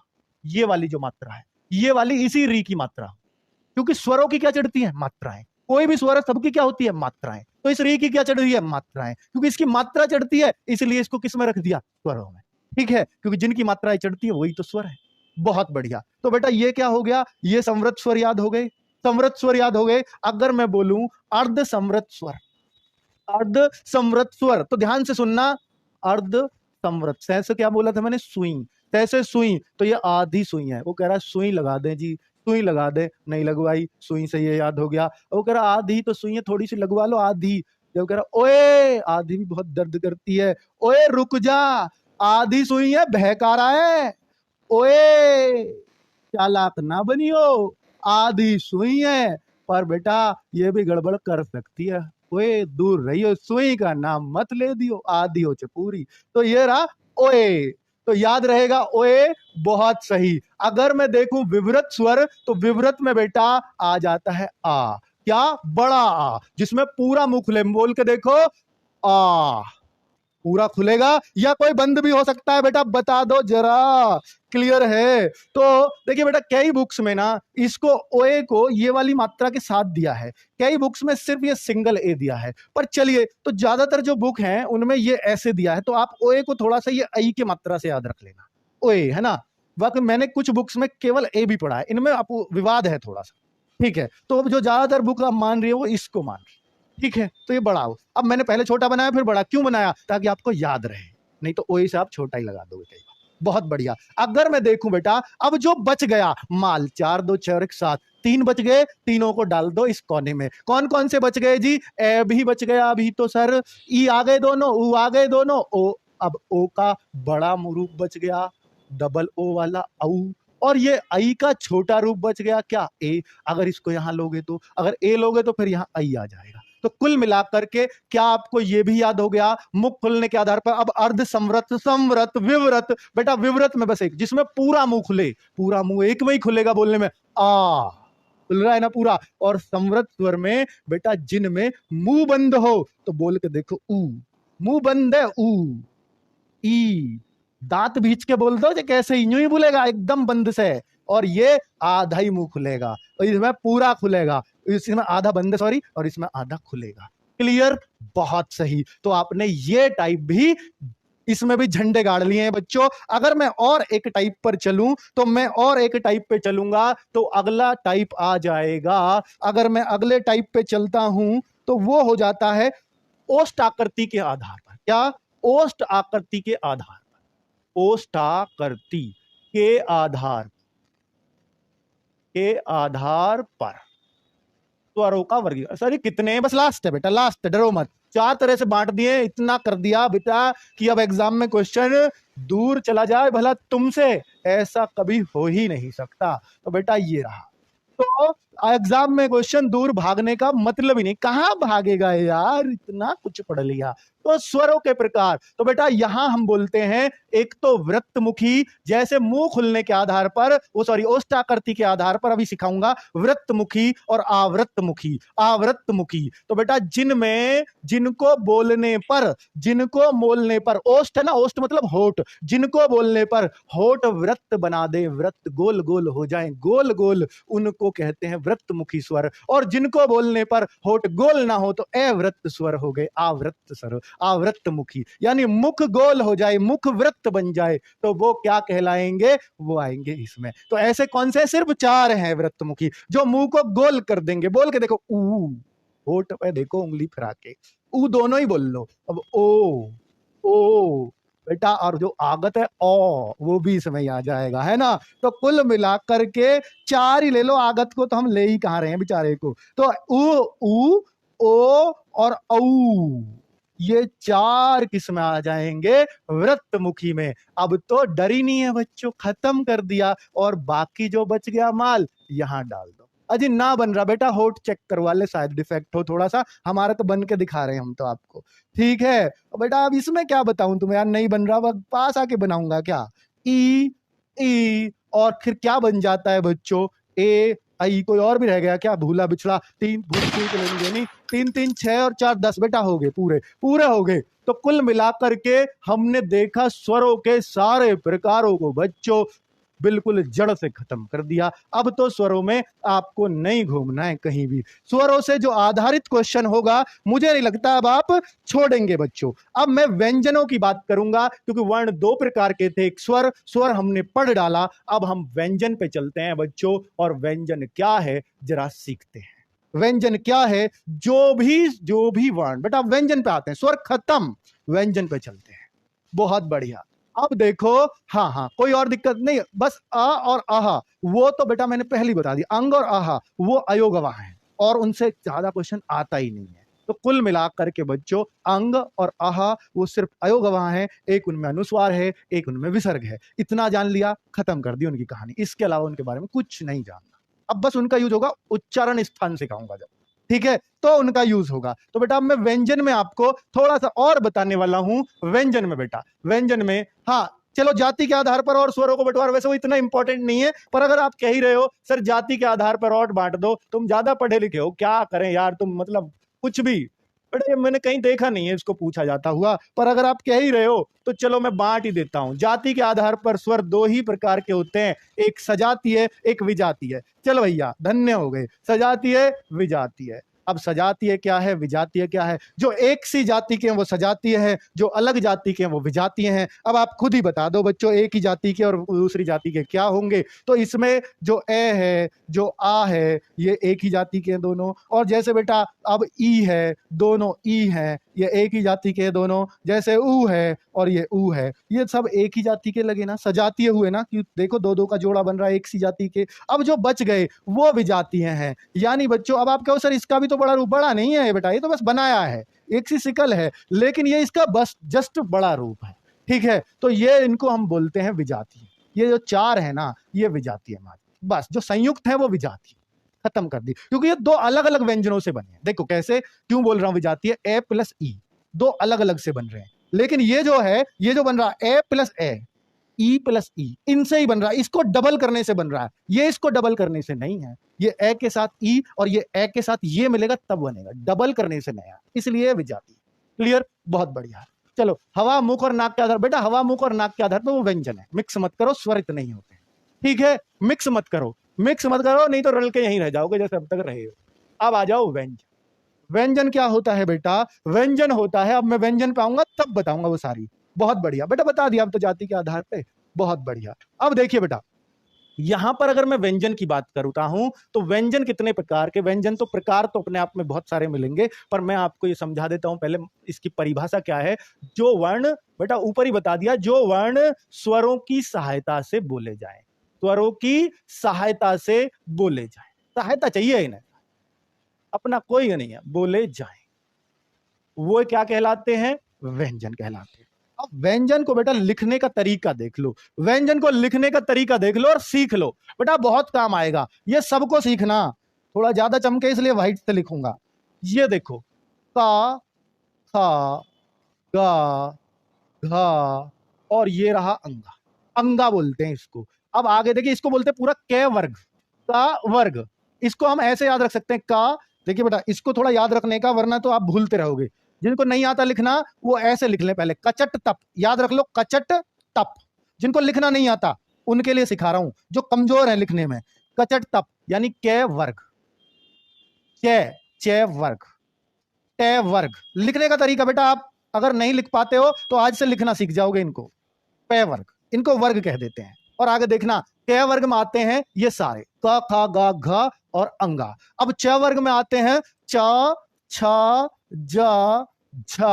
ये वाली जो मात्रा है, ये वाली इसी री की मात्रा, क्योंकि स्वरों की क्या चढ़ती है, मात्राएं, कोई भी स्वर सबकी क्या होती है, मात्राएं। तो इस री की क्या चढ़ रही है, मात्राएं, क्योंकि इसकी मात्रा चढ़ती है इसलिए इसको किस में रख दिया, स्वरों में, ठीक है, क्योंकि जिनकी मात्राएं चढ़ती है वही तो स्वर है। बहुत बढ़िया। तो बेटा ये क्या हो गया, ये समृत स्वर याद हो गए, समृत स्वर याद हो गए। अगर मैं बोलूं अर्ध समृत स्वर, अर्ध समृत स्वर, तो ध्यान से सुनना, अर्ध समृत, से क्या बोला था मैंने, सुई, तैसे सुई, तो ये आधी सुई है, वो कह रहा है सुई लगा दे जी, सुई लगा दे, नहीं लगवाई, सुई से ये याद हो गया। वो कह रहा आधी तो सुई है, थोड़ी सी लगवा लो आधी, जब कह रहा ओए आधी भी बहुत दर्द करती है, ओए रुक जा, आधी सुई है, बहका रहा है, ओए चालाक ना बनियो, आधी सुई है, पर बेटा ये भी गड़बड़ कर सकती है, ओए दूर रहियो, सुई का नाम मत ले दियो, आधी हो पूरी। तो ये रहा ओए, तो याद रहेगा ओए, बहुत सही। अगर मैं देखूं विवृत स्वर, तो विवृत में बेटा आ जाता है आ, क्या, बड़ा आ, जिसमें पूरा मुंह खुले, बोल के देखो, आ पूरा खुलेगा, या कोई बंद भी हो सकता है बेटा, बता दो जरा, क्लियर है। तो देखिए बेटा कई बुक्स में ना इसको ओए को ये वाली मात्रा के साथ दिया है, कई बुक्स में सिर्फ ये सिंगल ए दिया है, पर चलिए तो ज्यादातर जो बुक हैं उनमें ये ऐसे दिया है, तो आप ओए को थोड़ा सा ये आई की मात्रा से याद रख लेना, ओए, है ना। वाकई मैंने कुछ बुक्स में केवल ए भी पढ़ा है, इनमें आपको विवाद है थोड़ा सा, ठीक है। तो जो ज्यादातर बुक आप मान रही है वो इसको मान रही है, ठीक है। तो ये बड़ा हो, अब मैंने पहले छोटा बनाया फिर बड़ा, क्यों बनाया, ताकि आपको याद रहे, नहीं तो ओए से आप छोटा ही लगा दोगे कई बार। बहुत बढ़िया। अगर मैं देखूं बेटा, अब जो बच गया माल, 4 2 6 और 1 7, 3 बच गए, तीनों को डाल दो इस कोने में। कौन कौन से बच गए जी, ए भी बच गया अभी तो सर, ई आ गए दोनों, ऊ आ गए दोनों, ओ, अब ओ का बड़ा रूप बच गया, डबल ओ वाला औ, और ये आई का छोटा रूप बच गया, क्या, ए। अगर इसको यहां लोगे तो, अगर ए लोगे तो फिर यहां आई आ जाएगा। तो कुल मिलाकर के क्या आपको ये भी याद हो गया, मुख खुलने के आधार पर। अब अर्ध समृत, समृत, विवृत, बेटा विवृत में बस एक, जिसमें पूरा मुंह खुले, पूरा मुंह एक में ही खुलेगा बोलने में, आ खुल रहा है ना पूरा। और समृत स्वर में बेटा जिनमें मुंह बंद हो, तो बोल के देखो, ऊ, मुंह बंद है, ऊ, ई, दांत भींच के बोल दो, कैसे यूं ही बोलेगा एकदम बंद से, और ये आधा ही मुंह खुलेगा, और इसमें पूरा खुलेगा, इसमें आधा बंद, सॉरी, और इसमें आधा खुलेगा। क्लियर, बहुत सही। तो आपने ये टाइप भी इसमें भी झंडे गाड़ लिए हैं बच्चों। अगर मैं और एक टाइप पर चलूं तो मैं और एक टाइप पे चलूंगा तो अगला टाइप आ जाएगा। अगर मैं अगले टाइप पे चलता हूं तो वो हो जाता है ओष्ठ आकृति के आधार पर। क्या? ओष्ठ आकृति के आधार पर, ओष्ठ आकृति के आधार पर स्वरों का वर्गीकरण। सर कितने हैं? बस लास्ट है बेटा, लास्ट है, डरो मत। 4 तरह से बांट दिए, इतना कर दिया बेटा कि अब एग्जाम में क्वेश्चन दूर चला जाए भला तुमसे, ऐसा कभी हो ही नहीं सकता। तो बेटा ये रहा। तो एग्जाम में क्वेश्चन दूर भागने का मतलब ही नहीं, कहां भागेगा यार, इतना कुछ पढ़ लिया। तो स्वरों के प्रकार, तो बेटा यहां हम बोलते हैं एक तो वृत्तमुखी, जैसे मुंह खुलने के आधार पर, वो सॉरी ओष्ठाकृति के आधार पर अभी सिखाऊंगा, वृत्तमुखी और आवृत्तमुखी। आवृत्तमुखी तो बेटा जिनमें, जिनको बोलने पर ओष्ठ है ना, ओष्ठ मतलब होठ, जिनको बोलने पर होठ वृत्त बना दे, वृत्त गोल गोल हो जाए, गोल गोल, उनको कहते हैं वृत्तमुखी स्वर। और जिनको बोलने पर होठ गोल ना हो तो अवृत्त स्वर हो गए, आवृत्त स्वर, आवृत्तमुखी। यानी मुख गोल हो जाए, मुख वृत्त बन जाए तो वो क्या कहलाएंगे? वो आएंगे इसमें। तो ऐसे कौन से? सिर्फ 4 हैं वृत्तमुखी, जो मुंह को गोल कर देंगे। बोल के देखो, ऊ, होठ पे देखो उंगली फिरा के, ऊ दोनों ही बोल लो। अब ओ बेटा, और जो आगत है ओ, वो भी इसमें आ जाएगा, है ना। तो कुल मिलाकर के 4 ही ले लो, आगत को तो हम ले ही कहां रहे हैं बेचारे को। तो ऊ, ओ और औ, ये 4 किस में आ जाएंगे? वृत्तमुखी में। अब तो डर ही नहीं है बच्चों, खत्म कर दिया। और बाकी जो बच गया माल यहां डाल दो। अजी ना बन रहा बेटा, होठ चेक करवा ले, शायद डिफेक्ट हो थोड़ा सा, हमारा तो बन के दिखा रहे हैं हम तो आपको, ठीक है। बेटा अब इसमें क्या बताऊं तुम्हें यार, नहीं बन रहा, पास आके बनाऊंगा क्या? ई और फिर क्या बन जाता है बच्चों? ए आई। कोई और भी रह गया क्या? भूला बिछड़ा, 3 3 3 6 और 4 10 बेटा हो गए, पूरे हो गए। तो कुल मिलाकर के हमने देखा स्वरों के सारे प्रकारों को बच्चों बिल्कुल जड़ से खत्म कर दिया। अब तो स्वरों में आपको नहीं घूमना है कहीं भी। स्वरों से जो आधारित क्वेश्चन होगा, मुझे नहीं लगता अब आप छोड़ेंगे बच्चों। अब मैं व्यंजनों की बात करूंगा, क्योंकि वर्ण 2 प्रकार के थे, एक स्वर हमने पढ़ डाला। अब हम व्यंजन पे चलते हैं बच्चों, और व्यंजन क्या है जरा सीखते हैं। व्यंजन क्या है? जो भी वर्ण, बेटा व्यंजन पे आते हैं, स्वर खत्म, व्यंजन पे चलते हैं। बहुत बढ़िया। अब देखो, हाँ, कोई और दिक्कत नहीं, बस अ और आहा, वो तो बेटा मैंने पहले बता दिया, अंग और आहा वो अयोगवाह हैं, और उनसे ज्यादा क्वेश्चन आता ही नहीं है। तो कुल मिलाकर के बच्चों अंग और आहा वो सिर्फ अयोगवाह हैं, एक उनमें अनुस्वार है, एक उनमें विसर्ग है। इतना जान लिया, खत्म कर दी उनकी कहानी। इसके अलावा उनके बारे में कुछ नहीं जानना। अब बस उनका यूज होगा, उच्चारण स्थान सिखाऊंगा जब, ठीक है, तो उनका यूज होगा। तो बेटा मैं व्यंजन में आपको थोड़ा सा और बताने वाला हूं। व्यंजन में बेटा, व्यंजन में, हाँ चलो जाति के आधार पर और स्वरों को बंटवार, वैसे वो इतना इंपॉर्टेंट नहीं है, पर अगर आप कह ही रहे हो सर जाति के आधार पर और बांट दो, तुम ज्यादा पढ़े लिखे हो, क्या करें यार तुम, मतलब कुछ भी। बट मैंने कहीं देखा नहीं है इसको पूछा जाता हुआ, पर अगर आप कह ही रहे हो तो चलो मैं बांट ही देता हूं। जाति के आधार पर स्वर 2 ही प्रकार के होते हैं, एक सजातीय, एक विजातीय। चलो भैया धन्य हो गए, सजातीय विजातीय। अब सजातीय क्या है, विजातीय क्या है? जो एक सी जाति के हैं वो सजातीय है, जो अलग जाति के हैं वो विजातीय हैं। अब आप खुद ही बता दो बच्चों, एक ही जाति के और दूसरी जाति के क्या होंगे? तो इसमें जो ए है, जो आ है, ये एक ही जाति के हैं दोनों। और जैसे बेटा अब ई है, दोनों ई हैं, ये एक ही जाति के दोनों। जैसे ऊ है और ये ऊ है, ये सब एक ही जाति के लगे ना, सजातीय हुए ना, कि देखो 2 2 का जोड़ा बन रहा है एक सी जाति के। अब जो बच गए वो विजातीय हैं। यानी बच्चों अब आप कहो सर इसका भी तो बड़ा रूप, बड़ा नहीं है बेटा, ये तो बस बनाया है, एक सी शिकल है, लेकिन ये इसका बस जस्ट बड़ा रूप है, ठीक है। तो ये इनको हम बोलते हैं विजातीय। ये जो 4 है ना, ये विजातीय हमारे, बस जो संयुक्त है वो विजातीय। खत्म कर दी, क्योंकि ये 2 अलग अलग व्यंजनों से बने हैं। देखो कैसे, क्यों बोल रहा हूं विजातीय, ए प्लस ई 2 अलग अलग से बन रहे हैं, लेकिन ये जो है, ये जो बन रहा है ए प्लस ए, ई प्लस ई, इनसे ही बन रहा है, इसको डबल करने से बन रहा है, ये इसको डबल करने से नहीं है। ये ए के साथ ई और ये ए के साथ ये मिलेगा तब बनेगा, डबल करने से नया, इसलिए विजातीय। क्लियर? बहुत बढ़िया। चलो हवा, मुख और नाक के आधार, बेटा हवा, मुख और नाक के आधार पर वो व्यंजन है, मिक्स मत करो, स्वरित नहीं होते, ठीक है। मिक्स मत करो, नहीं तो रल के यहीं रह जाओगे जैसे अब तक रहे हो। अब आ जाओ व्यंजन। व्यंजन क्या होता है बेटा? व्यंजन होता है, अब मैं व्यंजन पे आऊंगा तब बताऊंगा वो सारी। बहुत बढ़िया बेटा, बता दिया अब तो जाति के आधार पे, बहुत बढ़िया। अब देखिए बेटा, यहां पर अगर मैं व्यंजन की बात करता हूं तो व्यंजन कितने प्रकार के, व्यंजन तो प्रकार तो अपने आप में बहुत सारे मिलेंगे, पर मैं आपको ये समझा देता हूं पहले इसकी परिभाषा क्या है। जो वर्ण, बेटा ऊपर ही बता दिया, जो वर्ण स्वरों की सहायता से बोले जाएं, स्वरों की सहायता से बोले जाएं, सहायता चाहिए इन्हें, अपना कोई नहीं है, बोले जाएं, वो क्या कहलाते हैं, व्यंजन कहलाते हैं। अब व्यंजन को बेटा लिखने का तरीका देख लो, व्यंजन को लिखने का तरीका देख लो और सीख लो बेटा, बहुत काम आएगा ये सबको सीखना। थोड़ा ज्यादा चमके इसलिए व्हाइट से लिखूंगा। ये देखो, का, खा, गा, घा, और ये रहा अंगा, अंगा बोलते हैं इसको। अब आगे देखिए, इसको बोलते हैं पूरा कै वर्ग, का वर्ग। इसको हम ऐसे याद रख सकते हैं, का, देखिए बेटा इसको थोड़ा याद रखने का, वरना तो आप भूलते रहोगे। जिनको नहीं आता लिखना वो ऐसे लिख लें पहले, कचट तप, याद रख लो, कचट तप। जिनको लिखना नहीं आता उनके लिए सिखा रहा हूं, जो कमजोर है लिखने में, कचट तप यानी कै वर्ग, कै वर्ग, टे वर्ग। लिखने का तरीका बेटा आप अगर नहीं लिख पाते हो तो आज से लिखना सीख जाओगे इनको, पै वर्ग, इनको वर्ग कह देते हैं। और आगे देखना, कै वर्ग में आते हैं ये सारे, क, खा, गा, घ और अंगा। अब च वर्ग में आते हैं च, छ, ज, झ,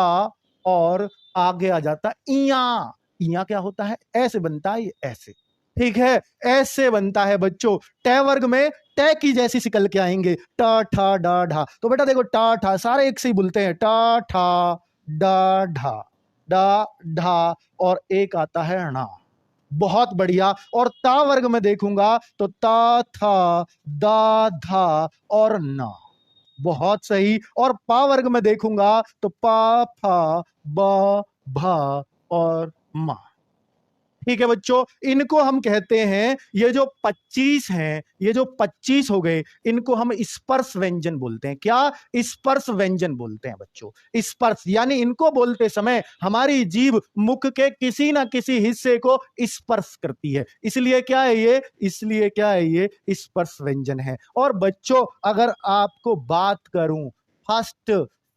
और आगे आ जाता इया। इया क्या होता है, ऐसे बनता है, ये ऐसे, ठीक है, ऐसे बनता है बच्चों। टे वर्ग में टे की जैसी शिकल के आएंगे, ट, ठ, ड, ढ। तो बेटा देखो, ट, ठ सारे एक से ही बोलते हैं, ट, ठ, ड, ढ, ड, ढ, और एक आता है णा, बहुत बढ़िया। और ता वर्ग में देखूंगा तो ता, था, दा, धा और ना, बहुत सही। और पा वर्ग में देखूंगा तो पा, फा, ब, भा और मा। ठीक है बच्चों, इनको हम कहते हैं, ये जो 25 हैं, ये जो 25 हो गए, इनको हम स्पर्श व्यंजन बोलते हैं। क्या, स्पर्श व्यंजन बोलते हैं बच्चों। स्पर्श यानी इनको बोलते समय हमारी जीभ मुख के किसी ना किसी हिस्से को स्पर्श करती है, इसलिए क्या है ये, इसलिए क्या है ये स्पर्श व्यंजन है। और बच्चों अगर आपको बात करूं, फर्स्ट,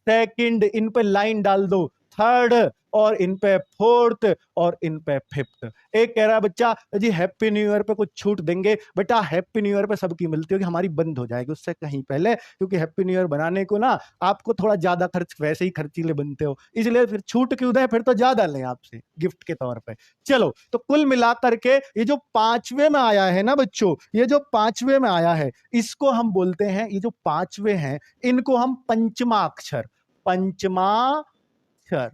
सेकंड, इन पे लाइन डाल दो, थर्ड, और इन पे फोर्थ, और इन पे फिफ्थ। एक कह रहा है बच्चा जी हैप्पी न्यू ईयर पे कुछ छूट देंगे, बेटा हैप्पी न्यू ईयर पे सबकी मिलती होगी, हमारी बंद हो जाएगी उससे कहीं पहले, क्योंकि हैप्पी न्यू ईयर बनाने को ना आपको थोड़ा ज्यादा खर्च, वैसे ही खर्चीले बनते हो, इसलिए फिर छूट क्यों दें, फिर तो ज्यादा लें आपसे गिफ्ट के तौर पे। चलो, तो कुल मिलाकर के ये जो 5वें में आया है ना बच्चों, ये जो 5वें में आया है, इसको हम बोलते हैं, ये जो 5वें हैं इनको हम पंचमाक्षर, पंचमाक्षर,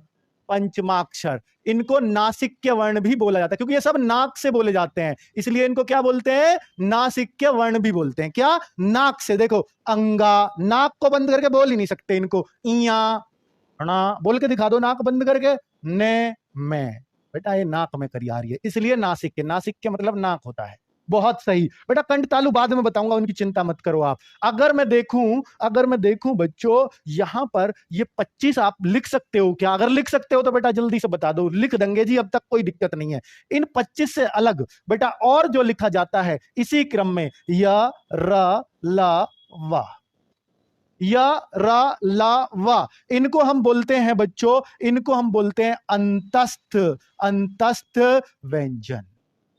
पंचमाक्षर। इनको नासिक्य वर्ण भी बोला जाता है, क्योंकि ये सब नाक से बोले जाते हैं, इसलिए इनको क्या बोलते हैं, नासिक्य वर्ण भी बोलते हैं। क्या, नाक से। देखो, अंगा, नाक को बंद करके बोल ही नहीं सकते इनको, इया, ना बोल के दिखा दो नाक बंद करके, ने, मैं, बेटा ये नाक में करी आ रही है, इसलिए नासिक्य, नासिक्य मतलब नाक होता है। बहुत सही बेटा, कंठ तालु बाद में बताऊंगा, उनकी चिंता मत करो आप। अगर मैं देखूं बच्चों, यहां पर ये 25 आप लिख सकते हो क्या, अगर लिख सकते हो तो बेटा जल्दी से बता दो, लिख देंगे जी, अब तक कोई दिक्कत नहीं है। इन 25 से अलग बेटा और जो लिखा जाता है इसी क्रम में, य, र, ल, व, य, र, ल, व, इनको हम बोलते हैं बच्चों, इनको हम बोलते हैं अंतस्थ, अंतस्थ व्यंजन।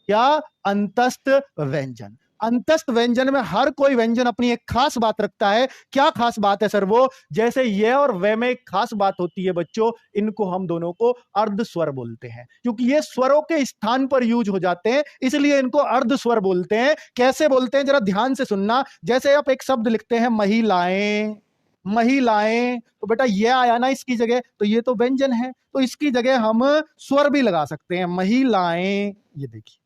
क्या, अंतस्थ व्यंजन। अंतस्थ व्यंजन में हर कोई व्यंजन अपनी एक खास बात रखता है। क्या खास बात है सर वो, जैसे ये और वे में एक खास बात होती है बच्चों, इनको हम दोनों को अर्ध स्वर बोलते हैं, क्योंकि ये स्वरों के स्थान पर यूज हो जाते हैं, इसलिए इनको अर्ध स्वर बोलते हैं। कैसे बोलते हैं जरा ध्यान से सुनना, जैसे आप एक शब्द लिखते हैं महिलाएं, महिलाएं, तो बेटा ये आया ना इसकी जगह, तो ये तो व्यंजन है, तो इसकी जगह हम स्वर भी लगा सकते हैं, महिलाएं, ये देखिए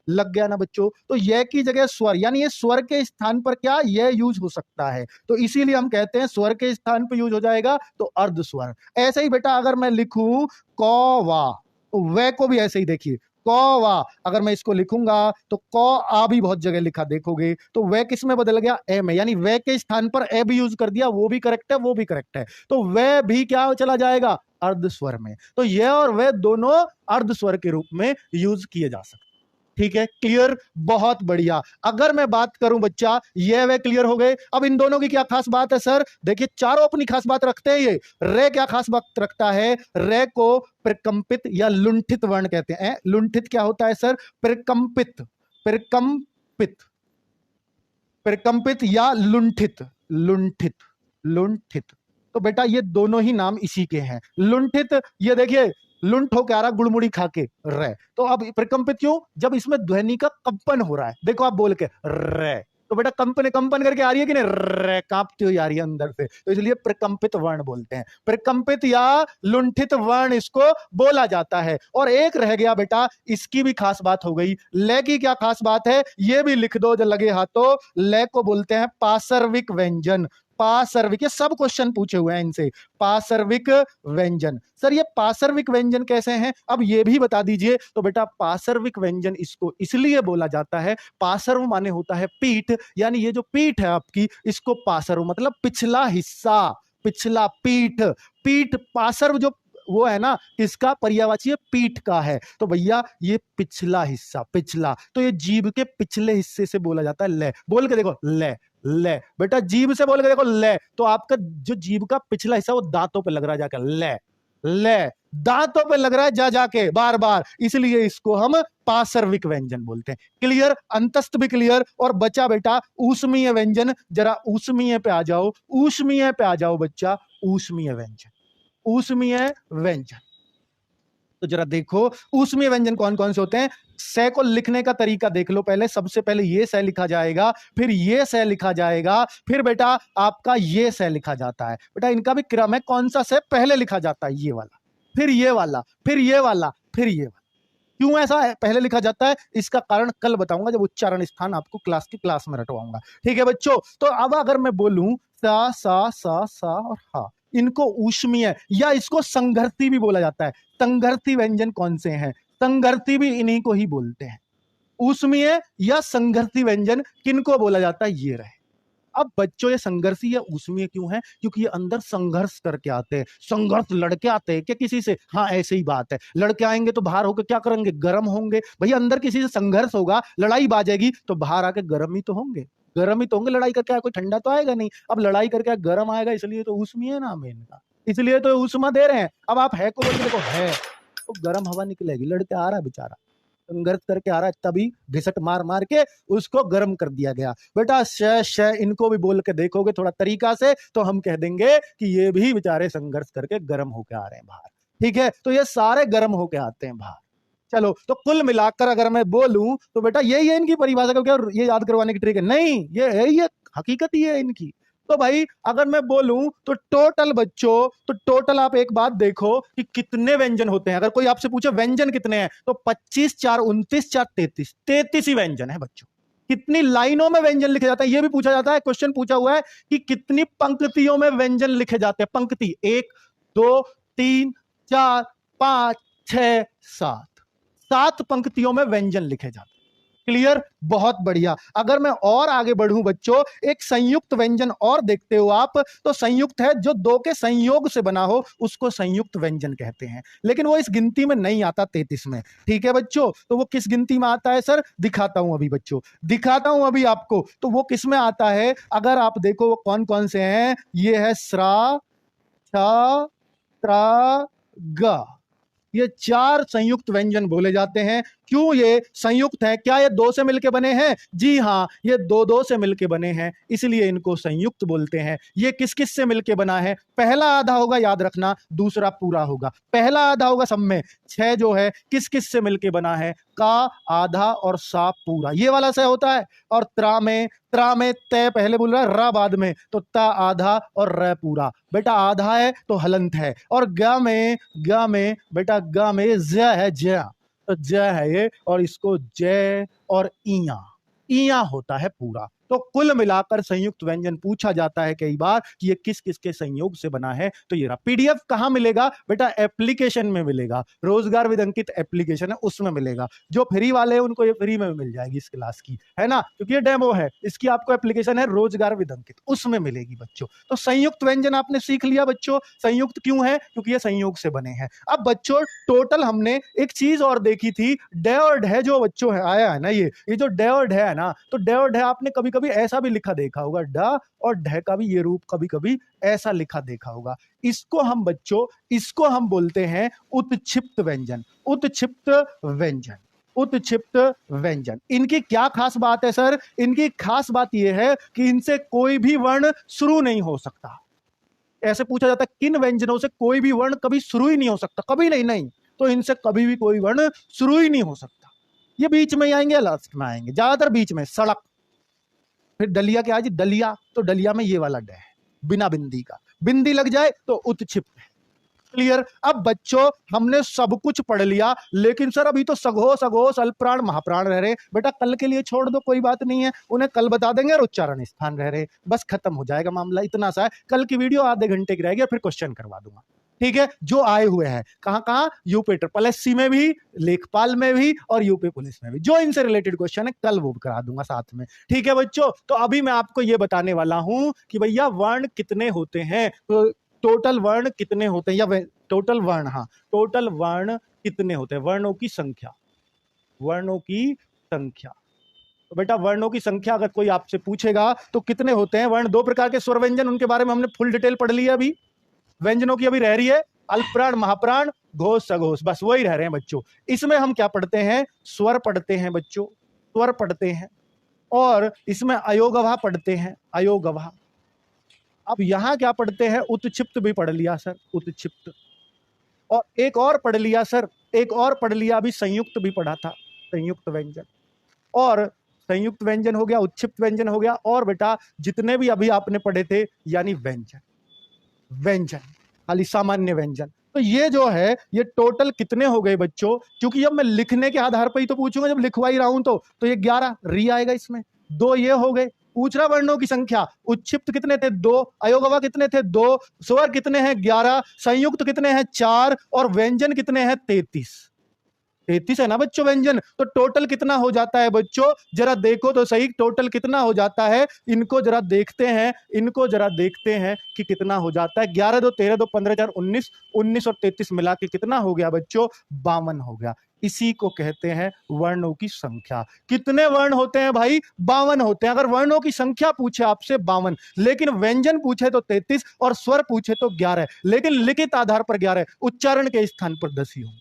लग गया ना बच्चों। तो यह की जगह स्वर, यानी ये स्वर के स्थान पर क्या, यह यूज हो सकता है, तो इसीलिए हम कहते हैं स्वर के स्थान पर यूज हो जाएगा तो अर्ध स्वर। ऐसे ही बेटा अगर मैं लिखूं कौवा, तो वह को भी ऐसे ही देखिए, कौवा, अगर मैं इसको लिखूंगा तो कौ आ भी बहुत जगह लिखा देखोगे, तो वह किस में बदल गया, ए में, यानी वह के स्थान पर ए भी यूज कर दिया, वो भी करेक्ट है, वो भी करेक्ट है, तो वह भी क्या चला जाएगा, अर्ध स्वर में। तो यह और वह दोनों अर्ध स्वर के रूप में यूज किए जा सकते हैं। ठीक है, क्लियर, बहुत बढ़िया। अगर मैं बात करूं बच्चा, ये वे क्लियर हो गए। अब इन दोनों की क्या खास बात है सर? देखिए चारों अपनी खास बात रखते हैं। ये रे क्या खास बात रखता है? रे को प्रकंपित या लुंठित वर्ण कहते हैं। लुंठित क्या होता है सर? प्रकंपित, प्रकंपित, प्रकंपित या लुंठित, लुंठित, लुंठित। तो बेटा ये दोनों ही नाम इसी के हैं। लुंठित, ये देखिए लुंठ हो क्या रहा, गुड़मुड़ी खा के रे। तो अब प्रकंपित क्यों? जब इसमें ध्वनि का कंपन हो रहा है। देखो आप बोल के रे, तो बेटा कंपन कंपन करके आ रही है कि नहीं? रे कांपती हुई आ रही है अंदर से, तो इसलिए प्रकंपित वर्ण बोलते हैं। प्रकंपित या लुंठित वर्ण इसको बोला जाता है। और एक रह गया बेटा, इसकी भी खास बात हो गई। ले की क्या खास बात है? ये भी लिख दो जो लगे हाथों। ले को बोलते हैं पार्श्विक व्यंजन। पार्श्विक, ये सब क्वेश्चन पूछे हुए हैं इनसे। पार्श्विक व्यंजन, सर ये पार्श्विक व्यंजन कैसे हैं? अब ये भी बता दीजिए। तो बेटा पार्श्विक व्यंजन इसको इसलिए बोला जाता है, पार्श्व माने होता है पीठ, यानी ये जो पीठ है आपकी, इसको पार्श्व मतलब पिछला हिस्सा, पिछला पीठ। पीठ पार्श्व जो वो है ना, इसका पर्यायवाची पीठ का है। तो भैया ये पिछला हिस्सा, पिछला, तो ये जीभ के पिछले हिस्से से बोला जाता है। ले बोल के देखो, ले, ले बेटा जीभ से बोल के देखो, ले। तो आपका जो जीभ का पिछला हिस्सा वो दांतों पे लग रहा है जाकर, ले, ले, दांतों पे लग रहा है जा जाके बार बार, इसलिए इसको हम पार्श्विक व्यंजन बोलते हैं। क्लियर? अंतस्थ भी क्लियर। और बचा बेटा ऊष्मीय व्यंजन। जरा ऊष्मीय पे आ जाओ, ऊष्मीय पे आ जाओ बच्चा। ऊष्मीय व्यंजन, ऊष्मीय व्यंजन, तो जरा देखो ऊष्मीय व्यंजन कौन कौन से होते हैं। से को लिखने का तरीका देख लो पहले। सबसे पहले ये से लिखा जाएगा, फिर ये से लिखा जाएगा, फिर बेटा आपका ये से लिखा जाता है। बेटा इनका भी क्रम है, कौन सा से पहले लिखा जाता है? ये वाला, फिर ये वाला, फिर ये वाला, फिर ये वाला। क्यों ऐसा पहले लिखा जाता है? इसका कारण कल बताऊंगा, जब उच्चारण स्थान आपको क्लास में रटवाऊंगा। ठीक है बच्चों? तो अब अगर मैं बोलूं सा सा सा सा और हा, इनको ऊष्मीय या इसको संघर्ती भी बोला जाता है। संघर्ती व्यंजन कौन से हैं? संघर्ती भी इन्हीं को ही बोलते हैं। ऊष्मीय या संघर्ती व्यंजन किनको बोला जाता है? ये रहे। अब बच्चों ये संघर्षी या ऊष्मीय क्यों है? क्योंकि ये अंदर संघर्ष करके आते हैं, संघर्ष लड़के आते हैं क्या किसी से? हाँ ऐसे ही बात है। लड़के आएंगे तो बाहर होकर क्या करेंगे? गर्म होंगे। भैया अंदर किसी से संघर्ष होगा, लड़ाई बाजेगी, तो बाहर आके गर्म ही तो होंगे, गर्म ही तो होंगे। लड़ाई करके कोई ठंडा तो आएगा नहीं। अब लड़ाई करके गर्म आएगा, इसलिए तो ऊष्मीय नाम है इनका, इसलिए तो ऊष्मा दे रहे हैं। अब आप है को बोल के देखो, है तो गर्म हवा निकलेगी। लड़के आ रहा है बेचारा, संघर्ष करके आ रहा है, तभी घिसट मार मार के उसको गर्म कर दिया गया। बेटा श इनको भी बोल के देखोगे थोड़ा तरीका से, तो हम कह देंगे कि ये भी बेचारे संघर्ष करके गर्म होके आ रहे हैं बाहर। ठीक है? तो ये सारे गर्म होके आते हैं बाहर। चलो, तो कुल मिलाकर अगर मैं बोलूं तो बेटा यही है इनकी परिभाषा। क्या ये याद करवाने की ट्रिक है? नहीं, ये है, ये हकीकत ही है इनकी। तो भाई अगर मैं बोलूं तो टोटल बच्चों, तो टोटल आप एक बात देखो कि कितने व्यंजन होते हैं। अगर कोई आपसे पूछे व्यंजन कितने हैं, तो 25 4 29 4 33, 33 ही व्यंजन है बच्चों। कितनी लाइनों में व्यंजन लिखे जाते हैं ये भी पूछा जाता है। क्वेश्चन पूछा हुआ है कि कितनी पंक्तियों में व्यंजन लिखे जाते हैं। पंक्ति 1 2 3 4 5 6 7, 7 पंक्तियों में व्यंजन लिखे जाते हैं। क्लियर? बहुत बढ़िया। अगर मैं और आगे बढ़ूं बच्चों, एक संयुक्त व्यंजन और देखते हो आप, तो संयुक्त है जो दो के संयोग से बना हो, उसको संयुक्त व्यंजन कहते हैं। लेकिन वो इस गिनती में नहीं आता 33 में। ठीक है बच्चों? तो वो किस गिनती में आता है सर? दिखाता हूं अभी बच्चों, दिखाता हूं अभी आपको। तो वो किस में आता है? अगर आप देखो वो कौन कौन से हैं। ये है स्रा, छ, त्रा, ग। ये 4 संयुक्त व्यंजन बोले जाते हैं। क्यों ये संयुक्त है? क्या ये 2 से मिलके बने हैं? जी हाँ, ये 2 से मिलके बने हैं, इसलिए इनको संयुक्त बोलते हैं। ये किस किस से मिलके बना है? पहला आधा होगा, याद रखना, दूसरा पूरा होगा। पहला आधा होगा सब में। 6 जो है किस किस से मिलके बना है? का आधा और सा पूरा, ये वाला से होता है। और त्रा में तय पहले बोल रहा है, रा बाद में, तो ता आधा और र पूरा। बेटा आधा है तो हलंत है। और ग में बेटा ग में ज है, ज, तो ज है ये, और इसको जय और इया होता है पूरा। तो कुल मिलाकर संयुक्त व्यंजन पूछा जाता है कई बार कि ये किस किस के संयोग से बना है। तो ये रहा। पीडीएफ कहां मिलेगा बेटा? एप्लीकेशन में मिलेगा, रोजगार विद अंकित एप्लीकेशन है उसमें मिलेगा। जो फ्री वाले हैं उनको ये फ्री में मिल जाएगी इस क्लास की, है ना, क्योंकि ये डेमो है। इसकी आपको एप्लीकेशन है रोजगार विद अंकित, उसमें मिलेगी बच्चों। तो संयुक्त व्यंजन आपने सीख लिया बच्चों। संयुक्त क्यों है? क्योंकि ये संयोग से बने हैं। अब बच्चों टोटल हमने एक चीज और देखी थी, डे और ढे जो बच्चों है आया है ना, ये जो डे और ढे है ना, तो डे और ढे आपने कभी कभी ऐसा भी लिखा देखा होगा, ड और ढे का भी ये रूप कभी कभी ऐसा लिखा देखा होगा। इसको हम बच्चों, इसको हम बोलते हैं उत्क्षिप्त व्यंजन। उत्क्षिप्त व्यंजन, उत्क्षिप्त व्यंजन। इनकी क्या खास बात है सर? इनकी खास बात यह है कि इनसे कोई भी वर्ण शुरू नहीं हो सकता। ऐसे पूछा जाता है किन व्यंजनों से कोई भी वर्ण कभी शुरू ही नहीं हो सकता? कभी नहीं। तो इनसे कभी भी कोई वर्ण शुरू ही नहीं हो सकता। ये बीच में ही आएंगे, लास्ट में आएंगे, ज्यादातर बीच में। सड़क, फिर डलिया क्या है जी? दलिया, तो डलिया में ये वाला ड है बिना बिंदी का, बिंदी लग जाए तो उत्क्षिप्त है। क्लियर? अब बच्चों हमने सब कुछ पढ़ लिया, लेकिन सर अभी तो सघोष अघोष अल्पप्राण महाप्राण रह रहे। बेटा कल के लिए छोड़ दो, कोई बात नहीं है, उन्हें कल बता देंगे। और उच्चारण स्थान रह रहे, बस खत्म हो जाएगा मामला। इतना सा है। कल की वीडियो आधे घंटे की रहेगी और फिर क्वेश्चन करवा दूंगा, ठीक है? जो आए हुए हैं कहां कहां, यूपी ट्रिपल एससी में भी, लेखपाल में भी और यूपी पुलिस में भी, जो इनसे रिलेटेड क्वेश्चन है कल वो करा दूंगा साथ में, ठीक है बच्चों? तो अभी मैं आपको ये बताने वाला हूं कि भैया वर्ण कितने होते हैं, तो टोटल वर्ण कितने होते हैं, या टोटल वर्ण, हाँ टोटल वर्ण कितने होते हैं, वर्णों की संख्या, वर्णों की संख्या। तो बेटा वर्णों की संख्या अगर कोई आपसे पूछेगा तो कितने होते हैं वर्ण? 2 प्रकार के स्वर व्यंजन, उनके बारे में हमने फुल डिटेल पढ़ ली है। अभी व्यंजनों की अभी रह रही है अल्पप्राण महाप्राण घोष सघोष, बस वही रह रहे हैं बच्चों। इसमें हम क्या पढ़ते हैं? स्वर पढ़ते हैं बच्चों, स्वर पढ़ते हैं, और इसमें अयोगवा पढ़ते हैं, अयोगवा। अब यहां क्या पढ़ते हैं? उत्क्षिप्त भी पढ़ लिया सर, उत्क्षिप्त। और एक और पढ़ लिया सर, एक और पढ़ लिया अभी, संयुक्त भी पढ़ा था, संयुक्त व्यंजन। और संयुक्त व्यंजन हो गया, उत्क्षिप्त व्यंजन हो गया, और बेटा जितने भी अभी आपने पढ़े थे यानी व्यंजन, व्यंजन खाली सामान्य व्यंजन। तो ये जो है ये टोटल कितने हो गए बच्चों? क्योंकि जब मैं लिखने के आधार पर ही तो पूछूंगा, जब लिखवा ही रहा हूं तो ये 11 री आएगा इसमें, 2 ये हो गए। पूछ रहा वर्णों की संख्या, उत्क्षिप्त कितने थे? 2, अयोगवा कितने थे? 2, स्वर कितने हैं? 11, संयुक्त कितने हैं? 4, और व्यंजन कितने हैं? 33। 33 है ना बच्चों व्यंजन। तो टोटल कितना हो जाता है बच्चों? जरा देखो तो सही, टोटल कितना हो जाता है? इनको जरा देखते हैं, इनको जरा देखते हैं कि कितना हो जाता है। 11 2 13 2 15 4 19, 19 और 33 मिला के कितना हो गया बच्चों? 52 हो गया। इसी को कहते हैं वर्णों की संख्या। कितने वर्ण होते हैं भाई? 52 होते हैं। अगर वर्णों की संख्या पूछे आपसे 52, लेकिन व्यंजन पूछे तो 33 और स्वर पूछे तो 11, लेकिन लिखित आधार पर 11, उच्चारण के स्थान पर 10 ही होंगे,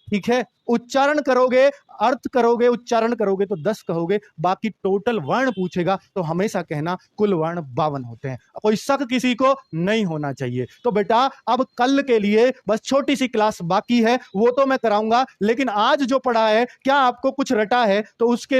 ठीक है? उच्चारण करोगे, अर्थ करोगे, उच्चारण करोगे तो 10 कहोगे, बाकी टोटल वर्ण पूछेगा तो हमेशा कहना कुल वर्ण 52 होते हैं। कोई शक किसी को नहीं होना चाहिए। तो बेटा अब कल के लिए बस छोटी सी क्लास बाकी है, वो तो मैं कराऊंगा, लेकिन आज जो पढ़ा है क्या आपको कुछ रटा है? तो उसके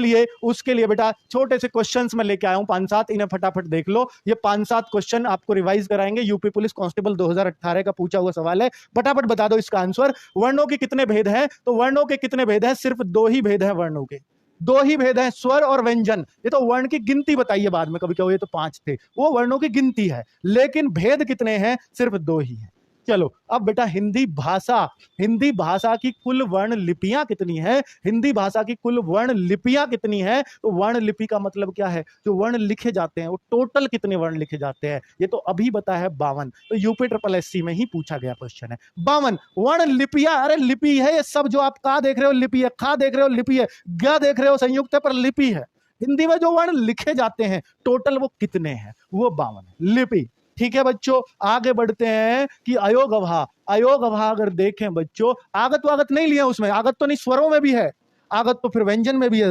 लिए बेटा छोटे से क्वेश्चंस में लेके आया हूं 5-7, इन्हें फटाफट देख लो। ये 5-7 क्वेश्चन आपको रिवाइज कराएंगे। यूपी पुलिस कांस्टेबल 2018 का पूछा हुआ सवाल है, फटाफट बता दो इसका आंसर। वर्णों के कितने भेद हैं? तो वर्णों के कितने भेद हैं? सिर्फ 2 ही भेद हैं वर्णों के, 2 ही भेद हैं, स्वर और व्यंजन। ये तो वर्ण की गिनती बताइए बाद में, कभी कभी ये तो 5 थे, वो वर्णों की गिनती है, लेकिन भेद कितने हैं? सिर्फ 2 ही हैं। चलो अब बेटा हिंदी भाषा की कुल वर्ण लिपियां कितनी है? हिंदी भाषा की कुल वर्ण लिपियां कितनी है? तो वर्ण लिपि का मतलब क्या है? जो वर्ण लिखे जाते हैं वो टोटल कितने वर्ण लिखे जाते हैं? ये तो अभी बताया है 52। तो यूपी ट्रिपल एससी में ही पूछा गया क्वेश्चन है 52 वर्ण लिपियां। अरे लिपि है ये सब, जो आप का देख रहे हो लिपि है, खा देख रहे हो लिपि है, ग देख रहे हो संयुक्त है पर लिपि है। हिंदी में जो वर्ण लिखे जाते हैं टोटल वो कितने हैं? वो 52 लिपि। ठीक है बच्चों, आगे बढ़ते हैं कि अयोगवा। अयोगवा अगर देखें बच्चों, आगत वागत नहीं लिया उसमें, आगत तो नहीं, स्वरों में भी है आगत, तो फिर व्यंजन में भी है,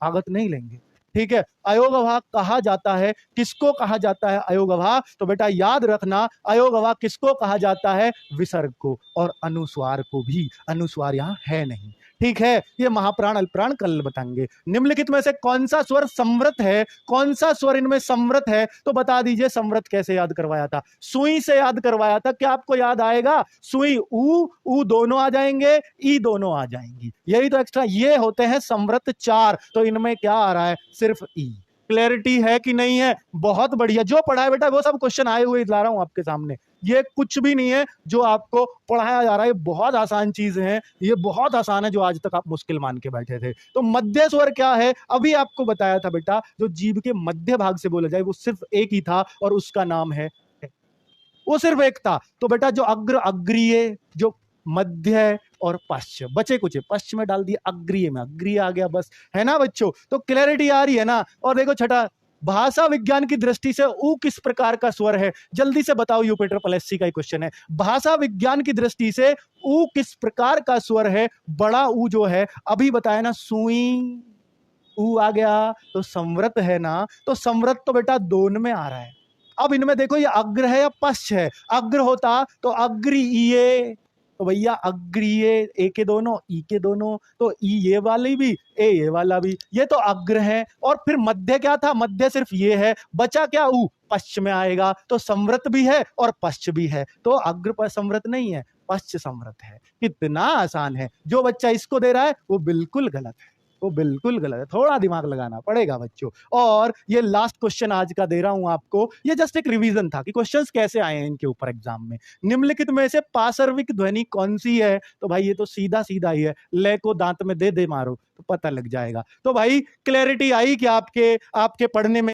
आगत नहीं लेंगे। ठीक है, अयोगवा कहा जाता है, किसको कहा जाता है अयोगवा? तो बेटा याद रखना, अयोगवा किसको कहा जाता है? विसर्ग को, और अनुस्वार को भी। अनुस्वार यहां है नहीं, ठीक है? ये महाप्राण अल्पप्राण कल बताएंगे। निम्नलिखित में से कौन सा स्वर समृत है? कौन सा स्वर इनमें समृत है? तो बता दीजिए। समृत कैसे याद करवाया था? सुई से याद करवाया था। क्या आपको याद आएगा? सुई, ऊ दोनों आ जाएंगे, ई दोनों आ जाएंगी, यही तो एक्स्ट्रा। ये होते हैं समृत 4। तो इनमें क्या आ रहा है? सिर्फ ई। क्लैरिटी है कि नहीं है? बहुत बढ़िया। जो पढ़ा है बेटा वो सब क्वेश्चन आए हुए ला रहा हूं आपके सामने। ये कुछ भी नहीं है जो आपको पढ़ाया जा रहा है, बहुत आसान चीज है, ये बहुत आसान है जो आज तक आप मुश्किल मान के बैठे थे। तो मध्य स्वर क्या है? अभी आपको बताया था बेटा, जो जीभ के मध्य भाग से बोला जाए वो सिर्फ एक ही था और उसका नाम है, वो सिर्फ एक था। तो बेटा जो अग्र, अग्रीय, जो मध्य और पश्च, बचे कुछ पश्च में डाल दिया, अग्रीय में अग्रीय आ गया, बस। है ना बच्चों? तो क्लैरिटी आ रही है ना? और देखो छठा, भाषा विज्ञान की दृष्टि से ऊ किस प्रकार का स्वर है? जल्दी से बताओ, यूपी ट्रिपल एससी का ही क्वेश्चन है। भाषा विज्ञान की दृष्टि से ऊ किस प्रकार का स्वर है? बड़ा ऊ जो है, अभी बताया ना, सुई ऊ आ गया, तो संवृत है ना? तो संवृत तो बेटा दोन में आ रहा है। अब इनमें देखो, ये अग्र है या पश्च है? अग्र होता तो अग्रीय, तो भैया अग्रीय, ए के दोनों, ई के दोनों, तो ई ये वाली भी, ए ये वाला भी, ये तो अग्र है। और फिर मध्य क्या था? मध्य सिर्फ ये है, बचा क्या? ऊ, पश्च में आएगा, तो संवृत भी है और पश्च भी है, तो अग्र पर संवृत नहीं है, पश्च संवृत है। कितना आसान है। जो बच्चा इसको दे रहा है वो बिल्कुल गलत है, वो बिल्कुल गलत है, थोड़ा दिमाग लगाना पड़ेगा बच्चों। और ये लास्ट क्वेश्चन आज का दे रहा हूं आपको, ये जस्ट एक रिवीजन था कि क्वेश्चंस कैसे आए हैं इनके ऊपर एग्जाम में। निम्नलिखित में से पार्श्विक ध्वनि कौन सी है? तो भाई ये तो सीधा सीधा ही है, ले को दांत में दे दे मारो तो पता लग जाएगा। तो भाई क्लैरिटी आई कि आपके पढ़ने में